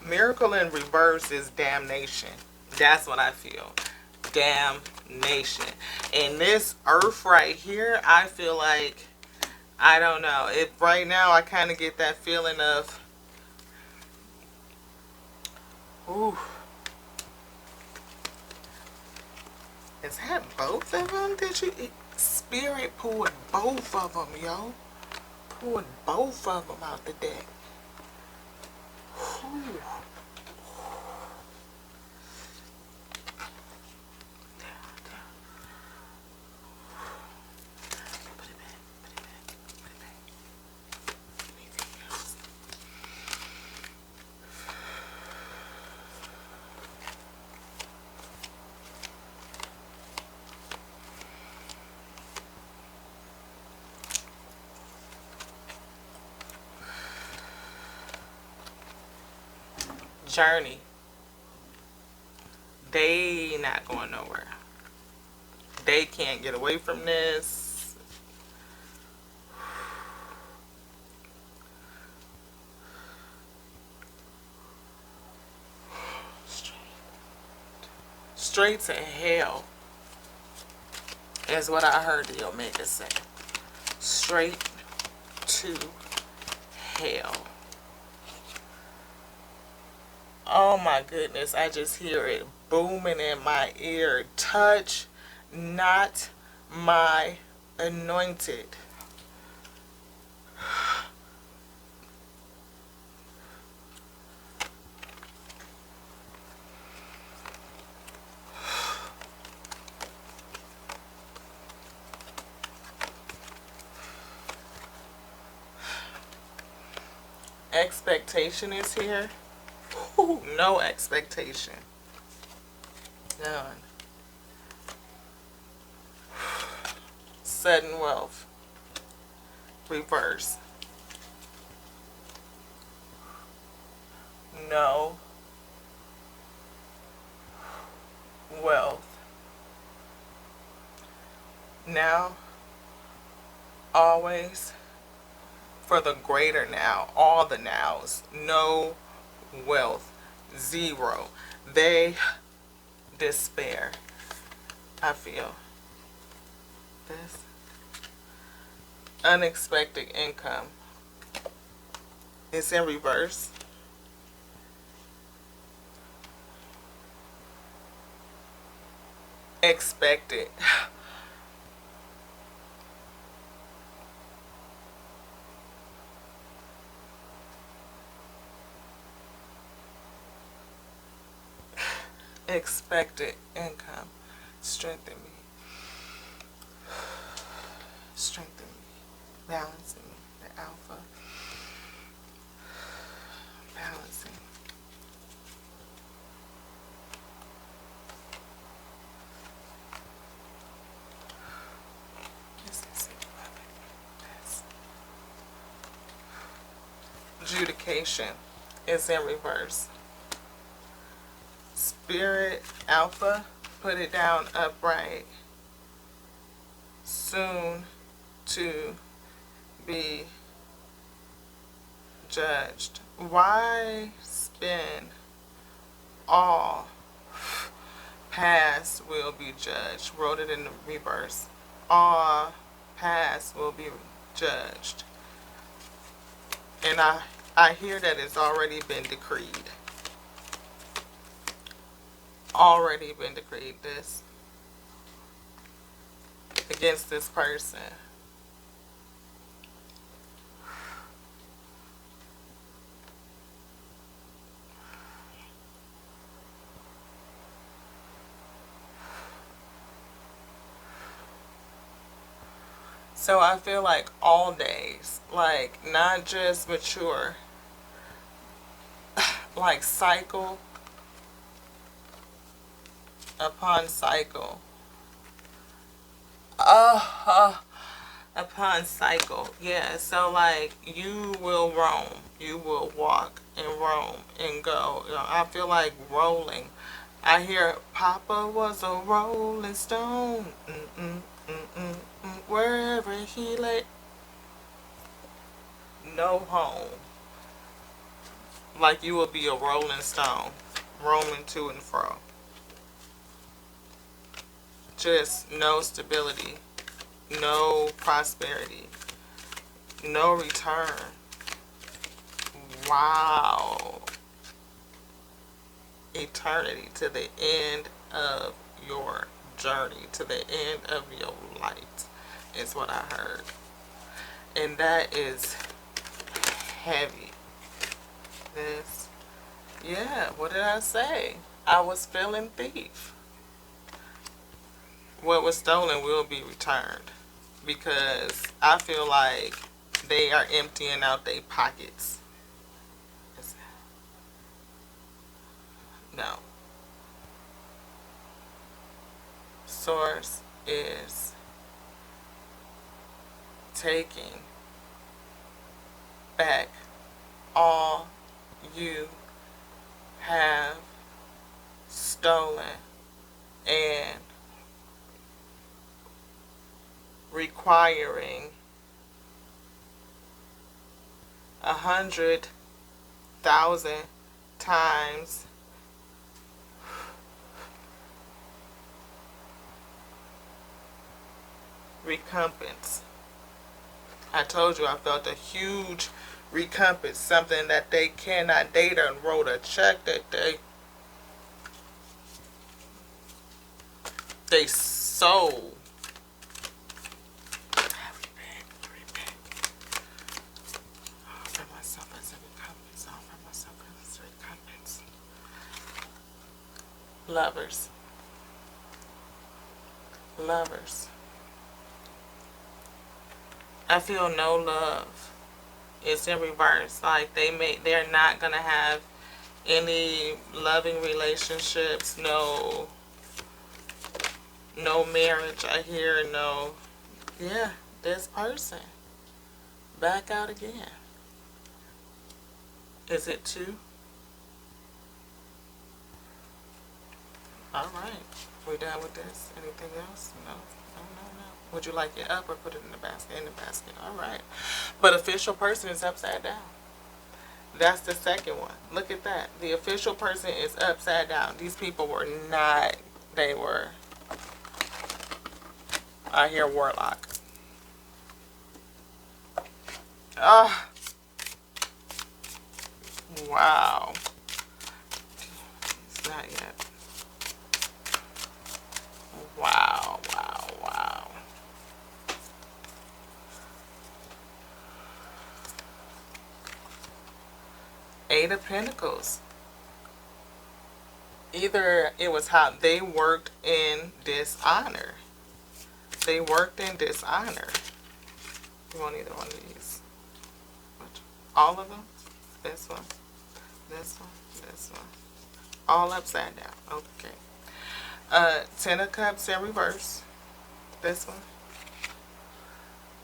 miracle in reverse is damnation. That's what I feel. Damnation. And this earth right here, I feel like, I don't know. If right now I kind of get that feeling of, ooh. Is that both of them? Did you? Spirit pulled both of them, yo. Pulled both of them out the deck. Whew. Journey. They not going nowhere. They can't get away from this. Straight to hell is what I heard the Omega say. Straight to hell. Oh my goodness, I just hear it booming in my ear. Touch not my anointed. Expectation is here. Ooh, no expectation. None. Sudden wealth. Reverse. No wealth. Now, always, for the greater now, all the nows, no wealth, 0. They despair. I feel this unexpected income. It's in reverse. Expected. Expected income. Strengthen me. Strengthen me. Balancing me. The alpha. balancing. Adjudication is in reverse. Spirit Alpha, put it down upright. Soon to be judged. Why spin? All past will be judged. Wrote it in the reverse. All past will be judged. And I hear that it's already been decreed. Already been decreed, this against this person. So I feel like all days, like not just mature, like cycle upon cycle. Upon cycle. Yeah, so like you will roam. You will walk and roam and go. You know, I feel like rolling. I hear Papa was a rolling stone. Wherever he lay. No home. Like you will be a rolling stone. Roaming to and fro. Just no stability. No prosperity. No return. Wow. Eternity, to the end of your journey, to the end of your light, is what I heard. And that is heavy. This, yeah, what did I say? I was feeling thief. What was stolen will be returned, because I feel like they are emptying out their pockets. No. Source is taking back all you have stolen and requiring 100,000 times recompense. I told you I felt a huge recompense, something that they cannot date, and wrote a check that they sold. Offer myself as a recompense. Offer myself as a recompense. Lovers. Lovers. I feel no love. It's in reverse. Like they're not gonna have any loving relationships. No marriage. I hear no. Yeah, this person back out again. Is it 2? All right, we done with this. Anything else? No. Would you like it up or put it in the basket? In the basket. All right. But official person is upside down. That's the second one. Look at that. The official person is upside down. These people were not. They were. I hear warlock. Ah. Wow. It's not yet. Wow. Wow. Wow. 8 of Pentacles. Either it was how they worked in dishonor. They worked in dishonor. You want either one of these? All of them? This one? This one, this one. All upside down. Okay. 10 of Cups in reverse. This one.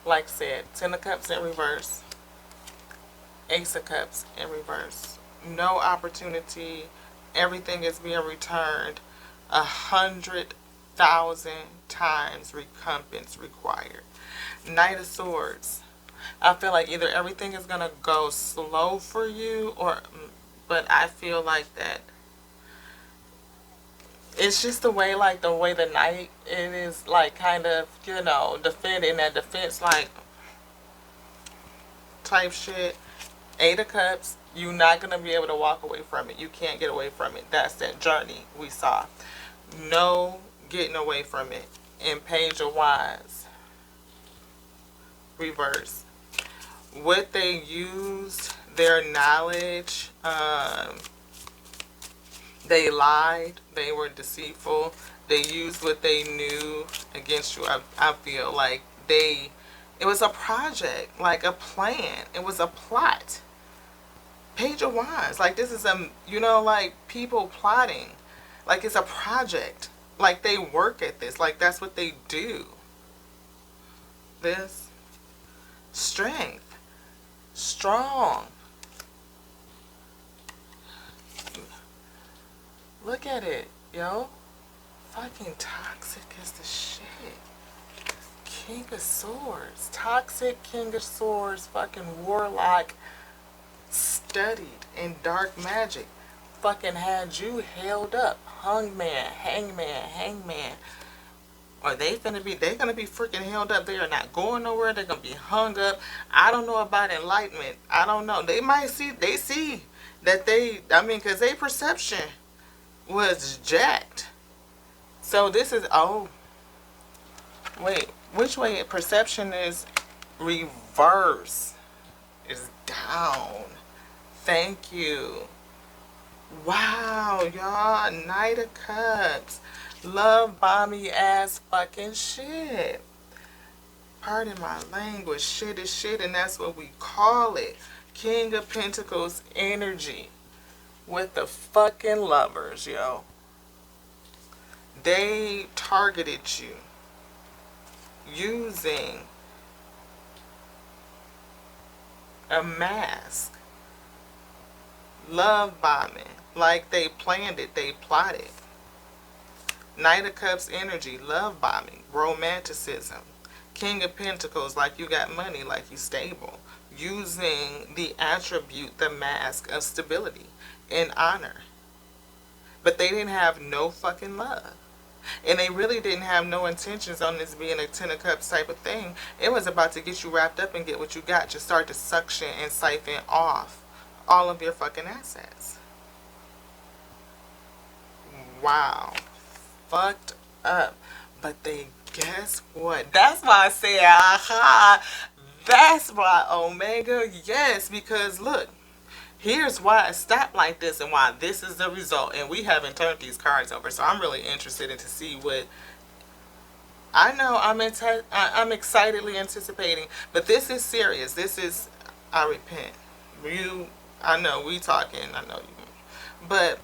Like I said, 10 of Cups in reverse. Ace of Cups in reverse. No opportunity. Everything is being returned 100,000 times recompense required. Knight of Swords. I feel like either everything is going to go slow for you, but I feel like that it's just the way, like the way the knight, it is like kind of, you know, defending that defense like type shit. 8 of Cups, you're not going to be able to walk away from it. You can't get away from it. That's that journey we saw. No getting away from it. And Page of Wands, reverse. What they used, their knowledge, they lied, they were deceitful, they used what they knew against you. I feel like it was a project, like a plan. It was a plot. Page of Wands, like this is you know, like people plotting. Like it's a project. Like they work at this. Like that's what they do. This. Strength. Strong. Look at it, yo. Fucking toxic is the shit. King of Swords. Toxic King of Swords. Fucking warlock. Studied in dark magic. Fucking had you held up. Hangman. Or they gonna be freaking held up. They are not going nowhere. They're gonna be hung up. I don't know about enlightenment. I don't know. They see that because their perception was jacked. So this is, oh, wait, which way perception is reverse? Is down. Thank you. Wow, y'all. Knight of Cups. Love bombing ass fucking shit. Pardon my language. Shit is shit, and that's what we call it. King of Pentacles energy. With the fucking lovers, yo. They targeted you using a mask. Love bombing. Like they planned it, they plotted. Knight of Cups energy, love bombing, romanticism. King of Pentacles, like you got money, like you stable. Using the attribute, the mask of stability and honor. But they didn't have no fucking love. And they really didn't have no intentions on this being a 10 of Cups type of thing. It was about to get you wrapped up and get what you got. Just start to suction and siphon off all of your fucking assets. Wow. Fucked up. But they, guess what? That's why I say, aha. That's why, Omega, yes. Because look, here's why it stopped like this and why this is the result. And we haven't turned these cards over. So I'm really interested in to see what... I know I'm excitedly anticipating. But this is serious. This is... I repent. I know we talking. I know you. But...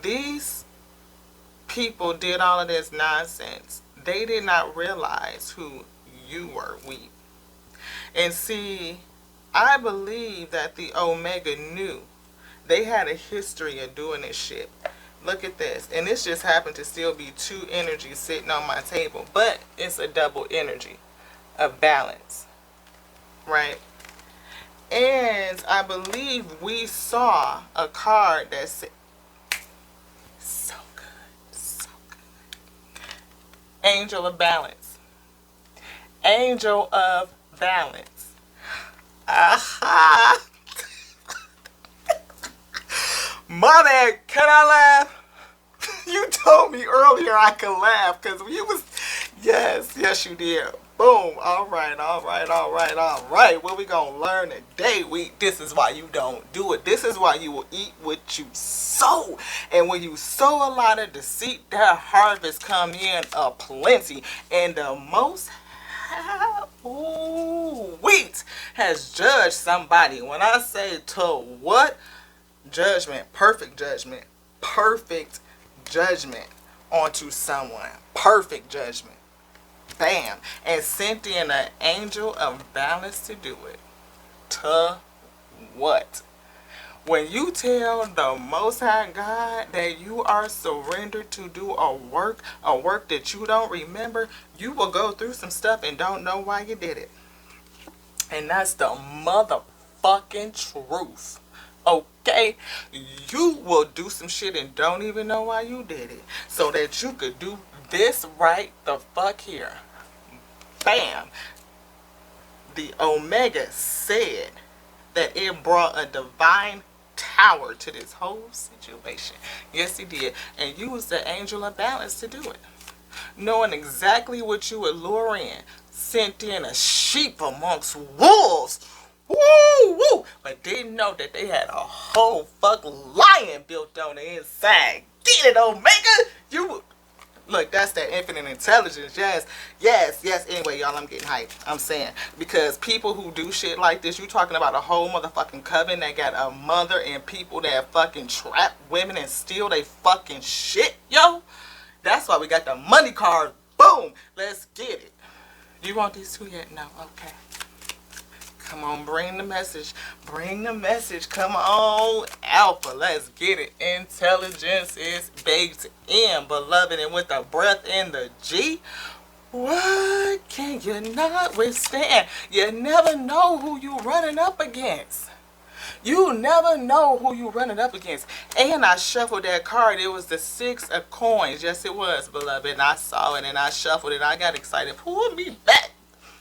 these people did all of this nonsense. They did not realize who you were, we. And see, I believe that the Omega knew. They had a history of doing this shit. Look at this. And this just happened to still be two energies sitting on my table. But it's a double energy of balance. Right? And I believe we saw a card that said, so good, so good. Angel of Balance. Angel of Balance. Aha! Mommy, can I laugh? You told me earlier I could laugh because you was, yes you did. Boom. All right. What we gonna learn today? This is why you don't do it. This is why you will eat what you sow. And when you sow a lot of deceit, that harvest come in aplenty. And the Most ooh, wheat has judged somebody. When I say to what? Judgment, perfect judgment onto someone. Perfect judgment. Bam. And sent in an angel of balance to do it. To what? When you tell the Most High God that you are surrendered to do a work that you don't remember, you will go through some stuff and don't know why you did it. And that's the motherfucking truth. Okay? You will do some shit and don't even know why you did it. So that you could do this right the fuck here. Bam. The Omega said that it brought a divine tower to this whole situation. Yes, he did. And used the angel of balance to do it. Knowing exactly what you would lure in. Sent in a sheep amongst wolves. Woo, woo. But didn't know that they had a whole fuck lion built on the inside. Get it, Omega! You... Look, that's that infinite intelligence. Yes, yes, yes. Anyway, y'all, I'm getting hyped. I'm saying. Because people who do shit like this, you talking about a whole motherfucking coven that got a mother and people that fucking trap women and steal they fucking shit, yo. That's why we got the money card. Boom. Let's get it. You want these two yet? No. Okay. Come on, bring the message. Bring the message. Come on, Alpha. Let's get it. Intelligence is baked in, beloved. And with the breath in the G, what can you not withstand? You never know who you running up against. You never know who you running up against. And I shuffled that card. It was the 6 of coins. Yes, it was, beloved. And I saw it and I shuffled it. I got excited. Pull me back.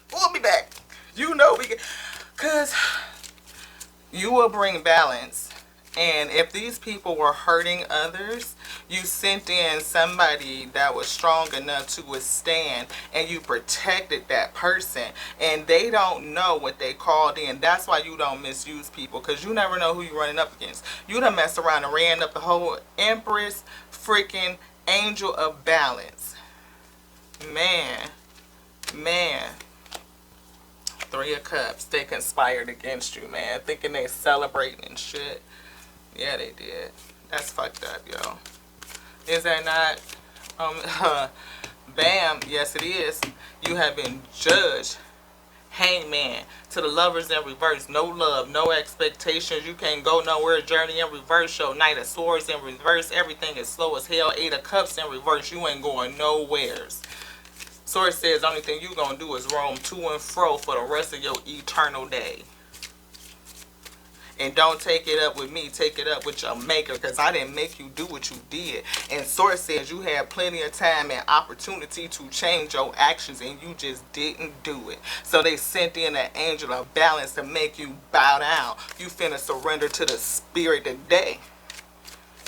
Pull me back. You know we can... Because you will bring balance. And if these people were hurting others, you sent in somebody that was strong enough to withstand, and you protected that person. And they don't know what they called in. That's why you don't misuse people, because you never know who you're running up against. You done messed around and ran up the whole Empress freaking Angel of Balance. Man. Man. 3 of Cups. They conspired against you, man. Thinking they celebrating and shit. Yeah, they did. That's fucked up, yo. Is that not? Bam. Yes, it is. You have been judged. Hangman. To the lovers in reverse. No love. No expectations. You can't go nowhere. Journey in reverse. Your Knight of Swords in reverse. Everything is slow as hell. 8 of Cups in reverse. You ain't going nowheres. Source says only thing you gonna do is roam to and fro for the rest of your eternal day. And don't take it up with me. Take it up with your maker, because I didn't make you do what you did. And Source says you had plenty of time and opportunity to change your actions, and you just didn't do it. So they sent in an angel of balance to make you bow down. You finna surrender to the spirit today.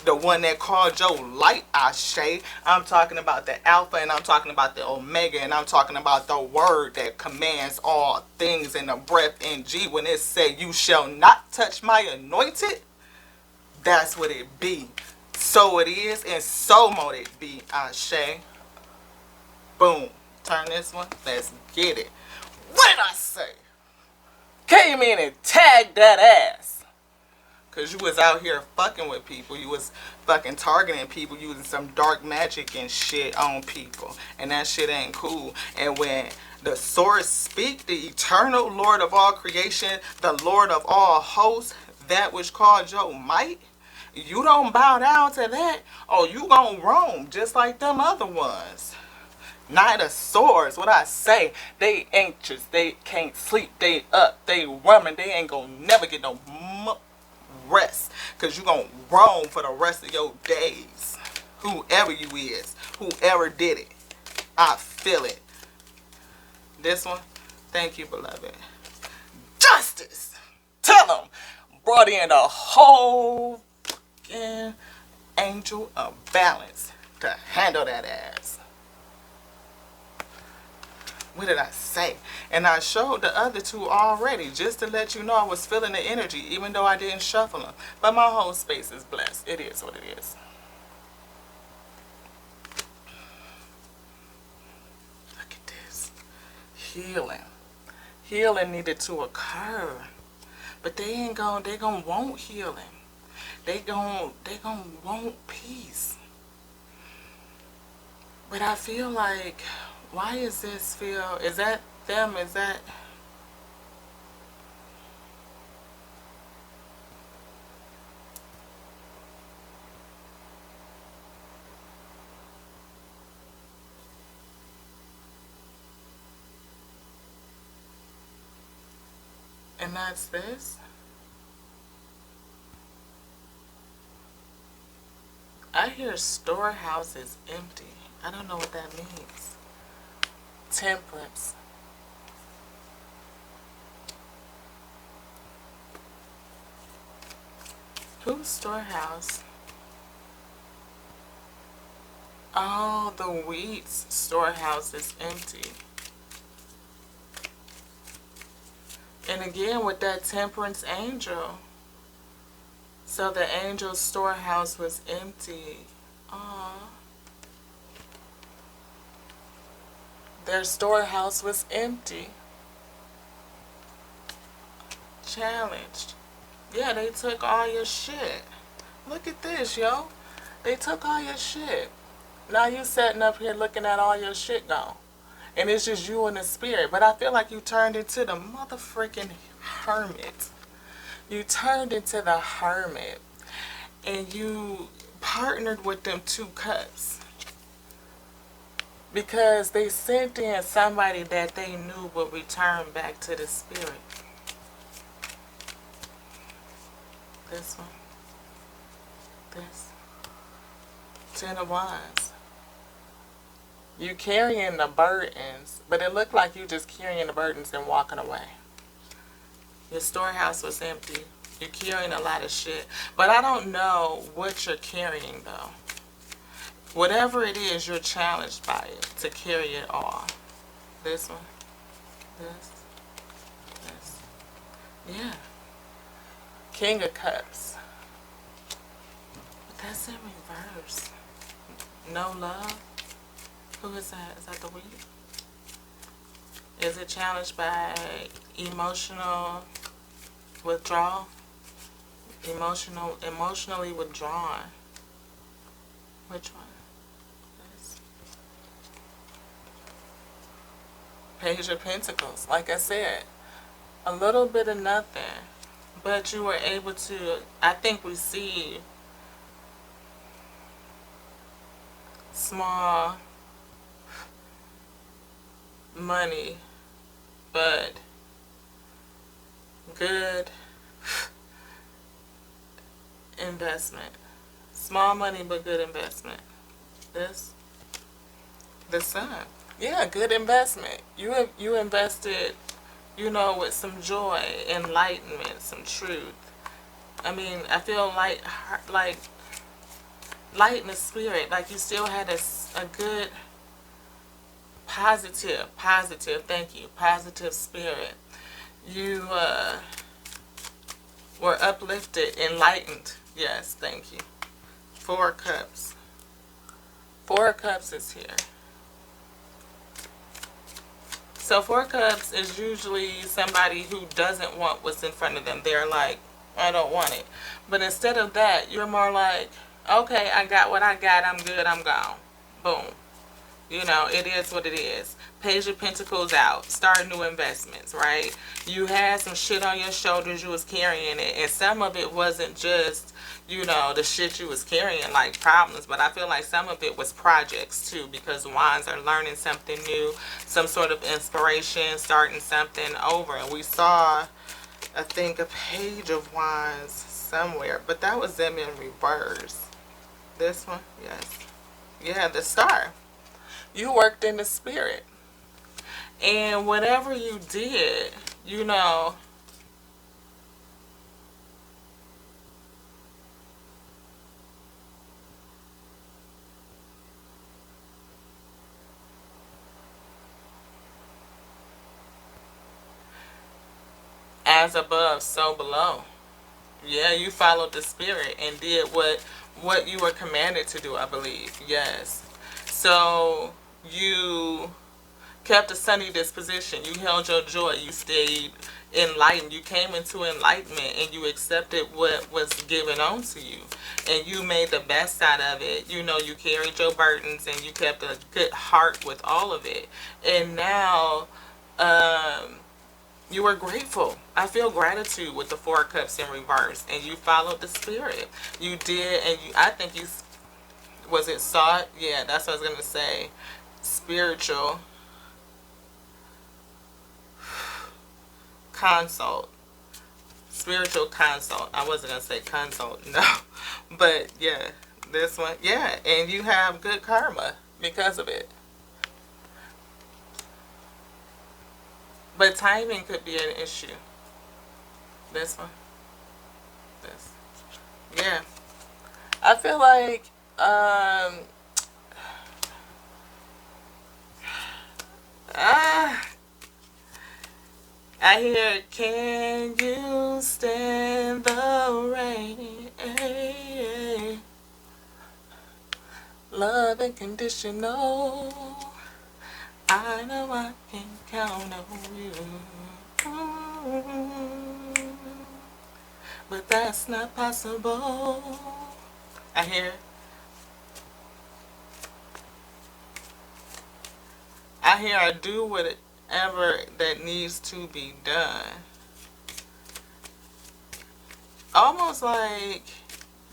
The one that called your light, Ashe. I'm talking about the Alpha, and I'm talking about the Omega, and I'm talking about the word that commands all things in the breath in G. When it say, you shall not touch my anointed, that's what it be. So it is, and so mote it be, Ashe. Boom. Turn this one. Let's get it. What did I say? Came in and tagged that ass. Because you was out here fucking with people. You was fucking targeting people using some dark magic and shit on people. And that shit ain't cool. And when the Source speak, the eternal Lord of all creation, the Lord of all hosts, that which called your might, you don't bow down to that, oh, you gonna roam just like them other ones. Knight of Swords, what I say, they anxious, they can't sleep, they up, they running, they ain't gonna never get no rest, because you gonna roam for the rest of your days. Whoever you is, whoever did it, I feel it. This one, thank you, beloved. Justice. Tell them. Brought in the whole angel of balance to handle that ass. What did I say? And I showed the other two already, just to let you know I was feeling the energy, even though I didn't shuffle them. But my whole space is blessed. It is what it is. Look at this. healing. Healing needed to occur. But they gonna want healing. They gonna want peace. But I feel like, why is this feel, is that them, is that, and that's this? I hear storehouse is empty. I don't know what that means. Temperance. Whose storehouse? Oh, the wheat's storehouse is empty. And again with that temperance angel. So the angel's storehouse was empty. Aww. Their storehouse was empty. Challenged. Yeah, they took all your shit. Look at this, yo. They took all your shit. Now you sitting up here looking at all your shit gone. And it's just you and the spirit. But I feel like you turned into the motherfucking hermit. You turned into the hermit. And you partnered with them 2 cups. Because they sent in somebody that they knew would return back to the spirit. This one. This. 10 of Wands. You carrying the burdens, but it looked like you just carrying the burdens and walking away. Your storehouse was empty. You're carrying a lot of shit. But I don't know what you're carrying, though. Whatever it is, you're challenged by it to carry it all. This one. This. This. Yeah. King of Cups. But that's in reverse. No love. Who is that? Is that the wheat? Is it challenged by emotional withdrawal? Emotionally withdrawn. Which one? This. Page of Pentacles. Like I said, a little bit of nothing. But you were able to, I think we see small money, but good investment. Small money, but good investment. This, the Sun. Yeah, good investment. You invested, you know, with some joy, enlightenment, some truth. I mean, I feel like light in the spirit. Like you still had a good, positive, thank you, positive spirit. You were uplifted, enlightened. Yes, thank you. 4 Cups. 4 Cups is here. So 4 Cups is usually somebody who doesn't want what's in front of them. They're like, I don't want it. But instead of that, you're more like, okay, I got what I got. I'm good. I'm gone. Boom. You know, it is what it is. Page of Pentacles out. Start new investments, right? You had some shit on your shoulders. You was carrying it. And some of it wasn't just, you know, the shit you was carrying, like problems. But I feel like some of it was projects, too. Because Wands are learning something new. Some sort of inspiration. Starting something over. And we saw, I think, a Page of Wands somewhere. But that was them in reverse. This one? Yes. Yeah, the Star. You worked in the spirit. And whatever you did, you know, as above, so below. Yeah, you followed the spirit and did what you were commanded to do, I believe. Yes. So you kept a sunny disposition. You held your joy. You stayed enlightened. You came into enlightenment and you accepted what was given on to you. And you made the best out of it. You know, you carried your burdens and you kept a good heart with all of it. And now, you were grateful. I feel gratitude with the Four of Cups in reverse. And you followed the spirit. You did, and I think you, was it sought? Yeah, that's what I was going to say. Spiritual consult. Spiritual consult. I wasn't going to say consult, no. But yeah, this one, yeah. And you have good karma because of it. But timing could be an issue. This one. This. Yeah. I feel like, I hear, can you stand the rain? Love unconditional. I know I can count on you. But that's not possible. I hear. I do whatever that needs to be done. Almost like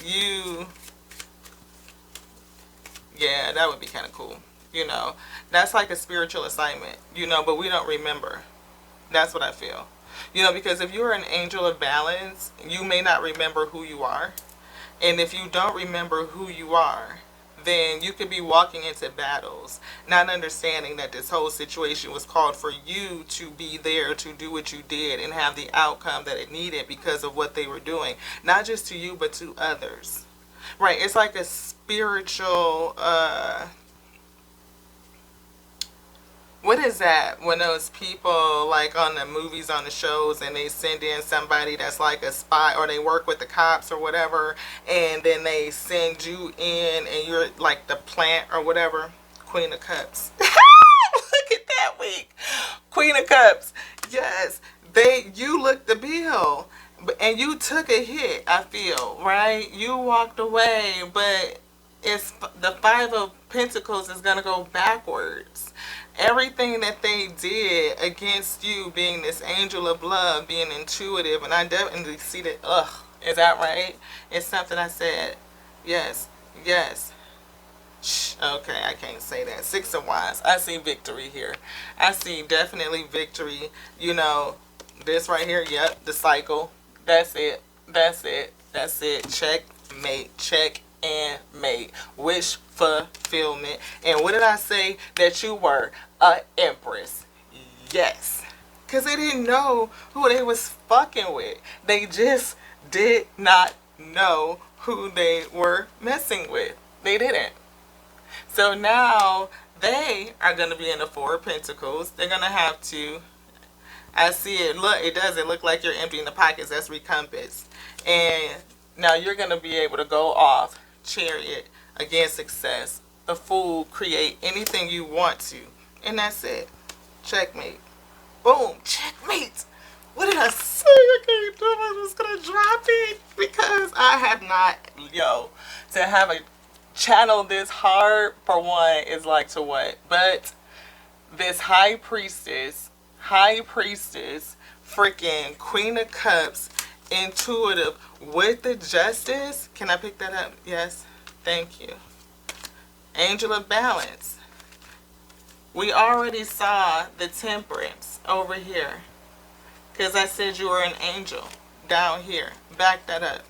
you. Yeah, that would be kind of cool. You know, that's like a spiritual assignment, you know, but we don't remember. That's what I feel. You know, because if you're an angel of balance, you may not remember who you are. And if you don't remember who you are, then you could be walking into battles, not understanding that this whole situation was called for you to be there to do what you did and have the outcome that it needed because of what they were doing. Not just to you, but to others. Right? It's like a spiritual, what is that when those people like on the movies, on the shows, and they send in somebody that's like a spy, or they work with the cops or whatever, and then they send you in and you're like the plant or whatever? Queen of Cups. Look at that week. Queen of Cups. Yes. You looked the bill and you took a hit, I feel, right? You walked away, but it's the Five of Pentacles is going to go backwards. Everything that they did against you, being this angel of love, being intuitive, and I definitely see that. Is that right? It's something I said. Yes, yes. Shh, okay, I can't say that. Six of Wands. I see victory here. I see definitely victory. You know, this right here. Yep, the cycle. That's it. That's it. That's it. Check, mate. Check and mate. Wish fulfillment. And what did I say? That you were a empress. Yes. Because they didn't know who they was fucking with. They just did not know who they were messing with. They didn't. So now they are going to be in the Four of Pentacles. They're going to have to, I see it, look, it doesn't look like you're emptying the pockets. That's recompense. And now you're going to be able to go off, Chariot, against success. The Fool, create anything you want to. And that's it. Checkmate. Boom. Checkmate. What did I say? I can't do it. I'm just going to drop it. Because I have not, to have a channel this hard, for one, is like to what? But this high priestess, freaking Queen of Cups, intuitive, with the Justice. Can I pick that up? Yes. Thank you. Angel of Balance. We already saw the Temperance over here. Because I said you were an angel down here. Back that up.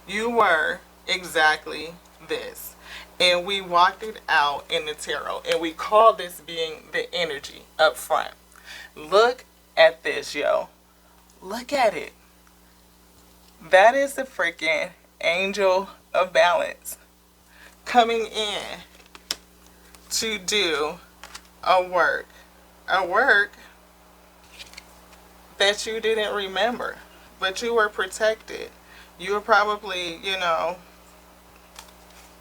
You were exactly this. And we walked it out in the tarot. And we call this being the energy up front. Look at this, yo. Look at it. That is the freaking Angel of Balance coming in to do a work that you didn't remember, but you were protected. You were probably,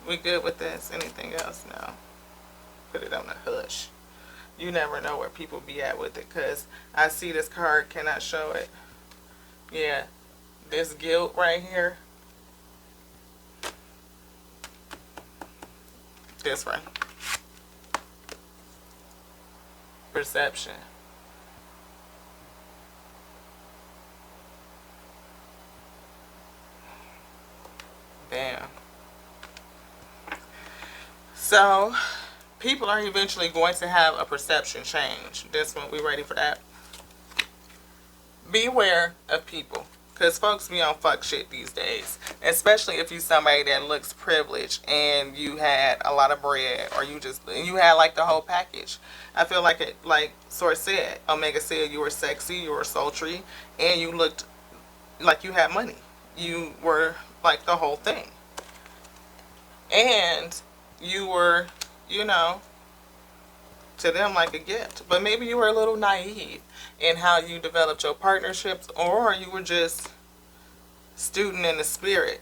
we good with this. Anything else? No. put it on a hush. You never know where people be at with it, because I see this card, cannot show it. Yeah, this guilt right here. This one. Perception. Damn. So, people are eventually going to have a perception change. This one, we ready for that? Beware of people. Because folks be on fuck shit these days. Especially if you somebody that looks privileged and you had a lot of bread, or you had like the whole package. I feel like it, like Source said, Omega said, you were sexy, you were sultry, and you looked like you had money. You were like the whole thing. And you were, you know, to them like a gift. But maybe you were a little naive in how you developed your partnerships, or you were just student in the spirit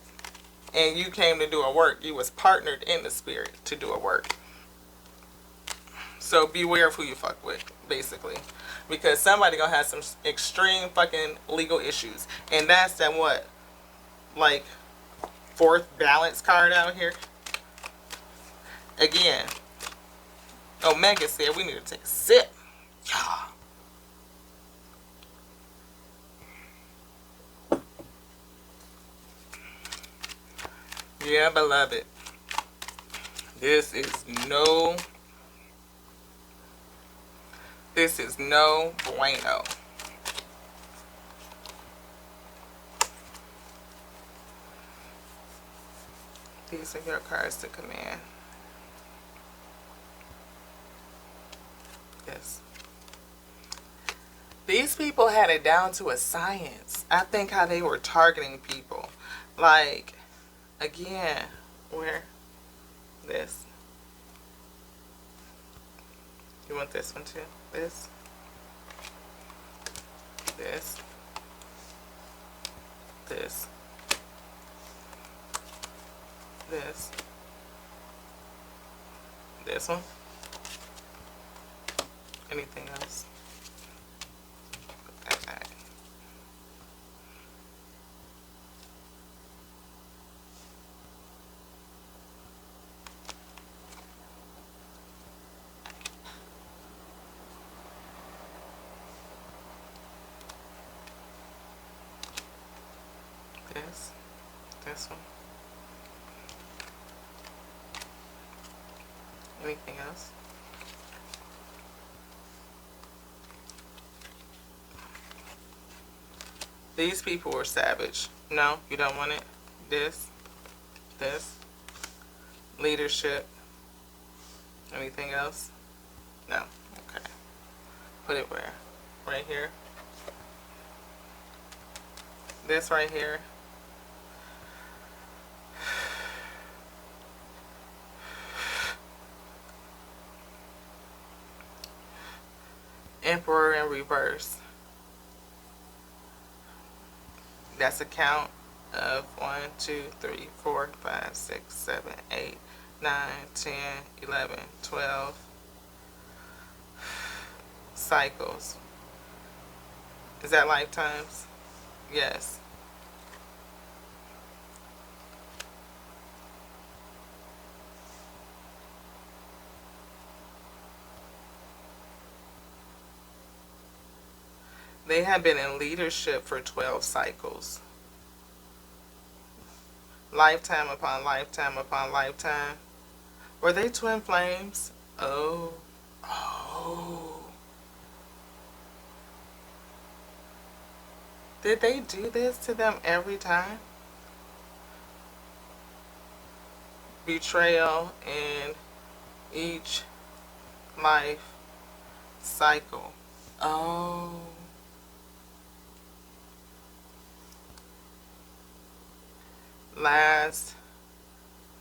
and you came to do a work. You was partnered in the spirit to do a work. So beware of who you fuck with, basically. Because somebody gonna have some extreme fucking legal issues. And that's that what? Like, fourth balance card out here. Again, Omega said we need to take a sip. Yeah, beloved. This is no bueno. These are your cards to command. Yes. These people had it down to a science. I think how they were targeting people. Like, again, where? This. You want this one too? This. This. This. This. This one. Anything else? Put that back. This one. Anything else? These people were savage. No, you don't want it. This. Leadership. Anything else? No. Okay. Put it where? Right here. This right here. Emperor in reverse. That's a count of 1, 2, 3, 4, 5, 6, 7, 8, 9, 10, 11, 12 cycles. Is that lifetimes? Yes. They have been in leadership for 12 cycles. Lifetime upon lifetime upon lifetime. Were they twin flames? Oh. Did they do this to them every time? Betrayal in each life cycle. Oh. Last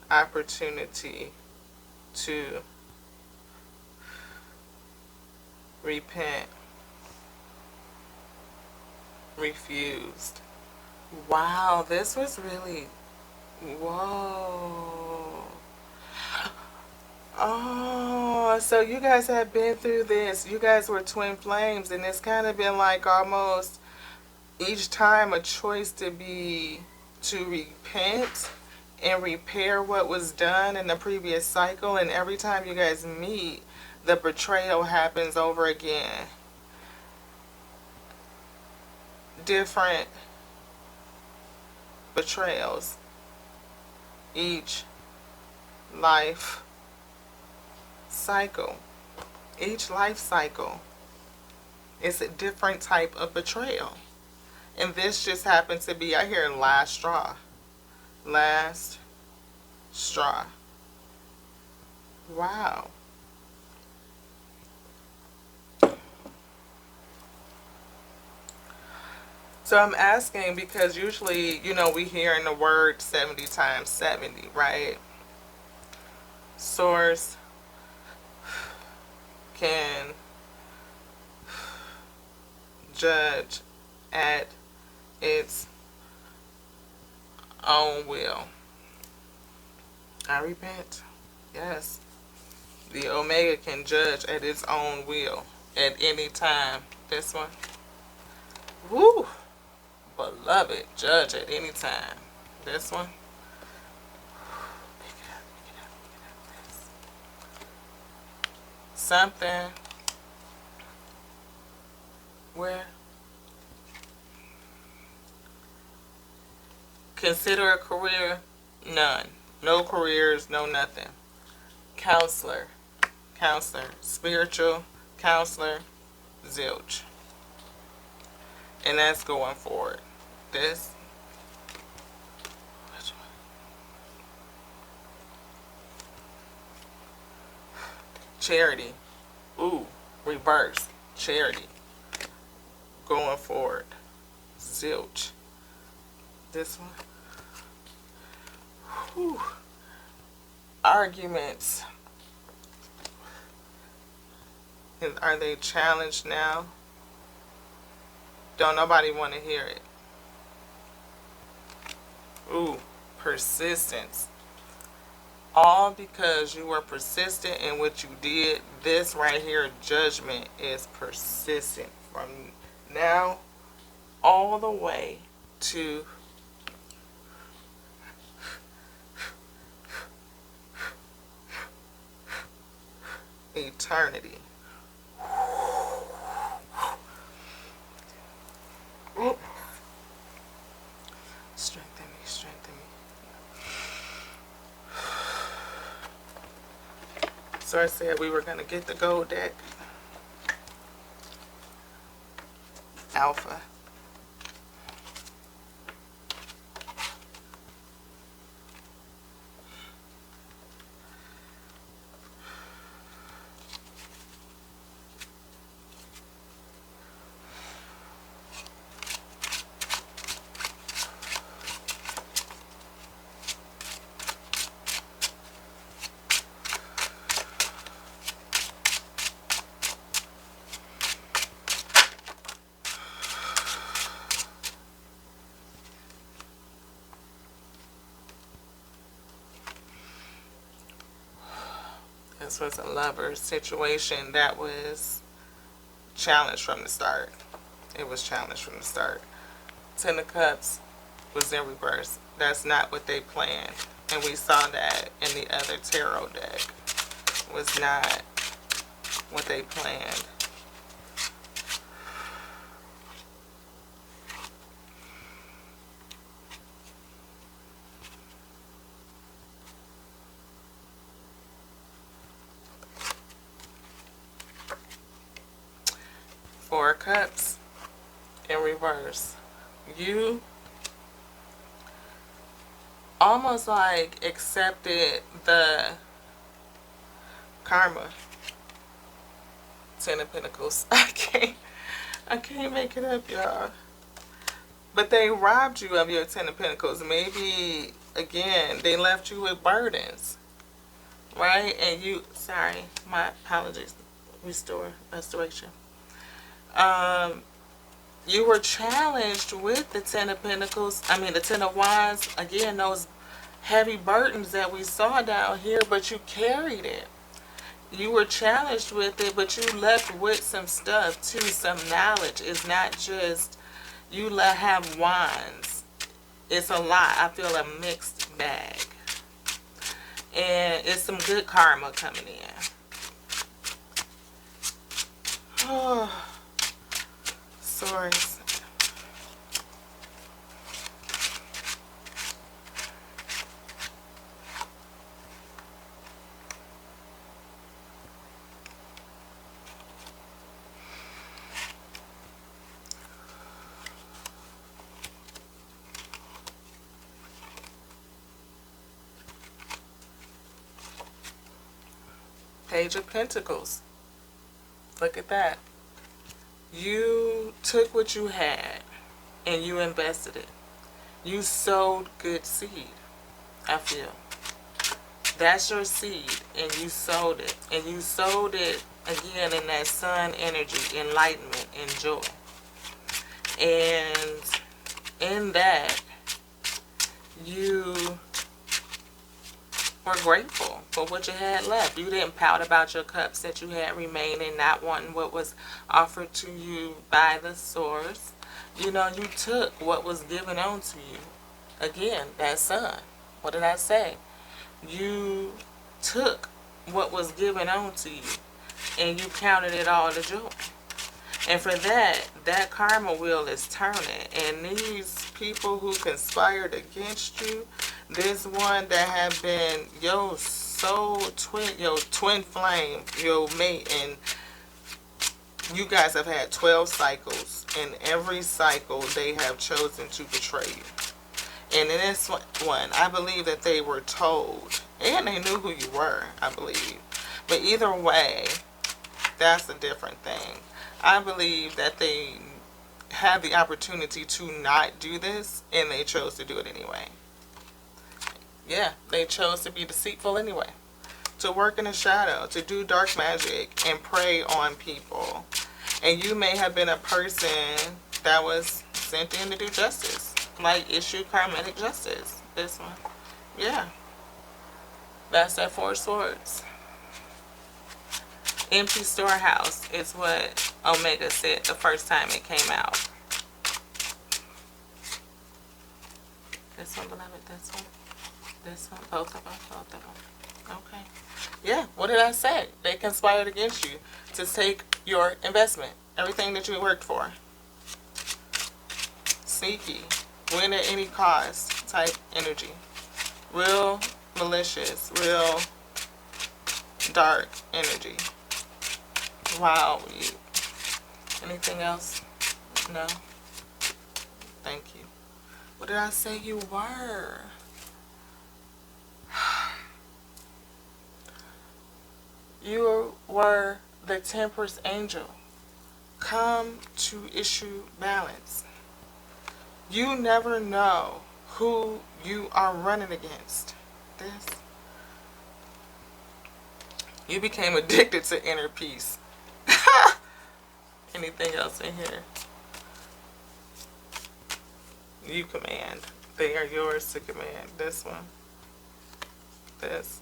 opportunity to repent. Refused. Wow, this was really... Whoa. Oh, so you guys have been through this. You guys were twin flames, and it's kind of been like almost each time a choice to repent and repair what was done in the previous cycle. And every time you guys meet, the betrayal happens over again. Different betrayals each life cycle. Each life cycle is a different type of betrayal. And this just happens to be, I hear last straw. Last straw. Wow. So I'm asking because usually, we hear in the word 70 times 70, right? Source can judge at its own will. I repent. Yes. The Omega can judge at its own will at any time. This one. Woo! Beloved, judge at any time. This one. Something where consider a career, none. No careers, no nothing. Counselor, spiritual counselor, zilch. And that's going forward. This. Which one? Charity. Ooh, reverse. Charity. Going forward. Zilch. This one. Whew. Arguments. Are they challenged now? Don't nobody want to hear it. Ooh, persistence. All because you were persistent in what you did. This right here, judgment, is persistent from now all the way to eternity. Oop. Strengthen me, strengthen me. So I said we were going to get the gold deck. Alpha. This was a lover situation that was challenged from the start. It was challenged from the start. Ten of Cups was in reverse. That's not what they planned. And we saw that in the other tarot deck. Was not what they planned. Four of Cups in reverse. You almost like accepted the karma. Ten of Pentacles. I can't make it up, y'all. But they robbed you of your Ten of Pentacles. Maybe, again, they left you with burdens. Right? And you, sorry, my apologies. Restoration. You were challenged with the Ten of Pentacles. I mean, the Ten of Wands. Again, those heavy burdens that we saw down here, but you carried it. You were challenged with it, but you left with some stuff too, some knowledge. It's not just you have wands. It's a lot. I feel a mixed bag. And it's some good karma coming in. Oh, swords. Page of Pentacles. Look at that. You took what you had and you invested it. You sowed good seed, I feel. That's your seed, and you sowed it. And you sowed it, again, in that sun energy, enlightenment, and joy. And in that, you were grateful for what you had left. You didn't pout about your cups that you had remaining, not wanting what was offered to you by the source. You know, you took what was given unto you. Again, that sun. What did I say? You took what was given unto you, and you counted it all to joy. And for that, that karma wheel is turning. And these people who conspired against you, this one that have been your soul twin, your twin flame, your mate, and you guys have had 12 cycles. In every cycle, they have chosen to betray you. And in this one, I believe that they were told, and they knew who you were, I believe. But either way, that's a different thing. I believe that they had the opportunity to not do this, and they chose to do it anyway. Yeah, they chose to be deceitful anyway. To work in the shadow, to do dark magic, and prey on people. And you may have been a person that was sent in to do justice. Like issue karmatic justice. This one. Yeah. That's that Four Swords. Empty storehouse is what Omega said the first time it came out. This one, beloved, this one. This one, both of them, both of them. Okay. Yeah, what did I say? They conspired against you to take your investment. Everything that you worked for. Sneaky. Win at any cost type energy. Real malicious. Real dark energy. Wow. Anything else? No? Thank you. What did I say you were? You were the Temperance Angel. Come to issue balance. You never know who you are running against. This. You became addicted to inner peace. Anything else in here? You command. They are yours to command. This one. This.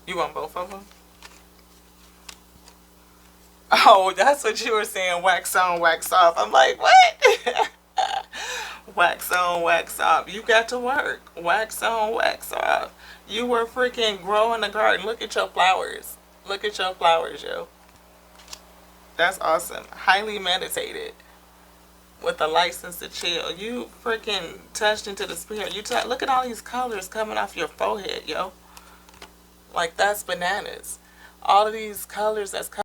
You want both of them? Oh, that's what you were saying. Wax on, wax off. I'm like, what? Wax on, wax off. You got to work. Wax on, wax off. You were freaking growing a garden. Look at your flowers. Look at your flowers, yo. That's awesome. Highly meditated. With a license to chill. You freaking touched into the spirit. Look at all these colors coming off your forehead, yo. Like, that's bananas. All of these colors that's coming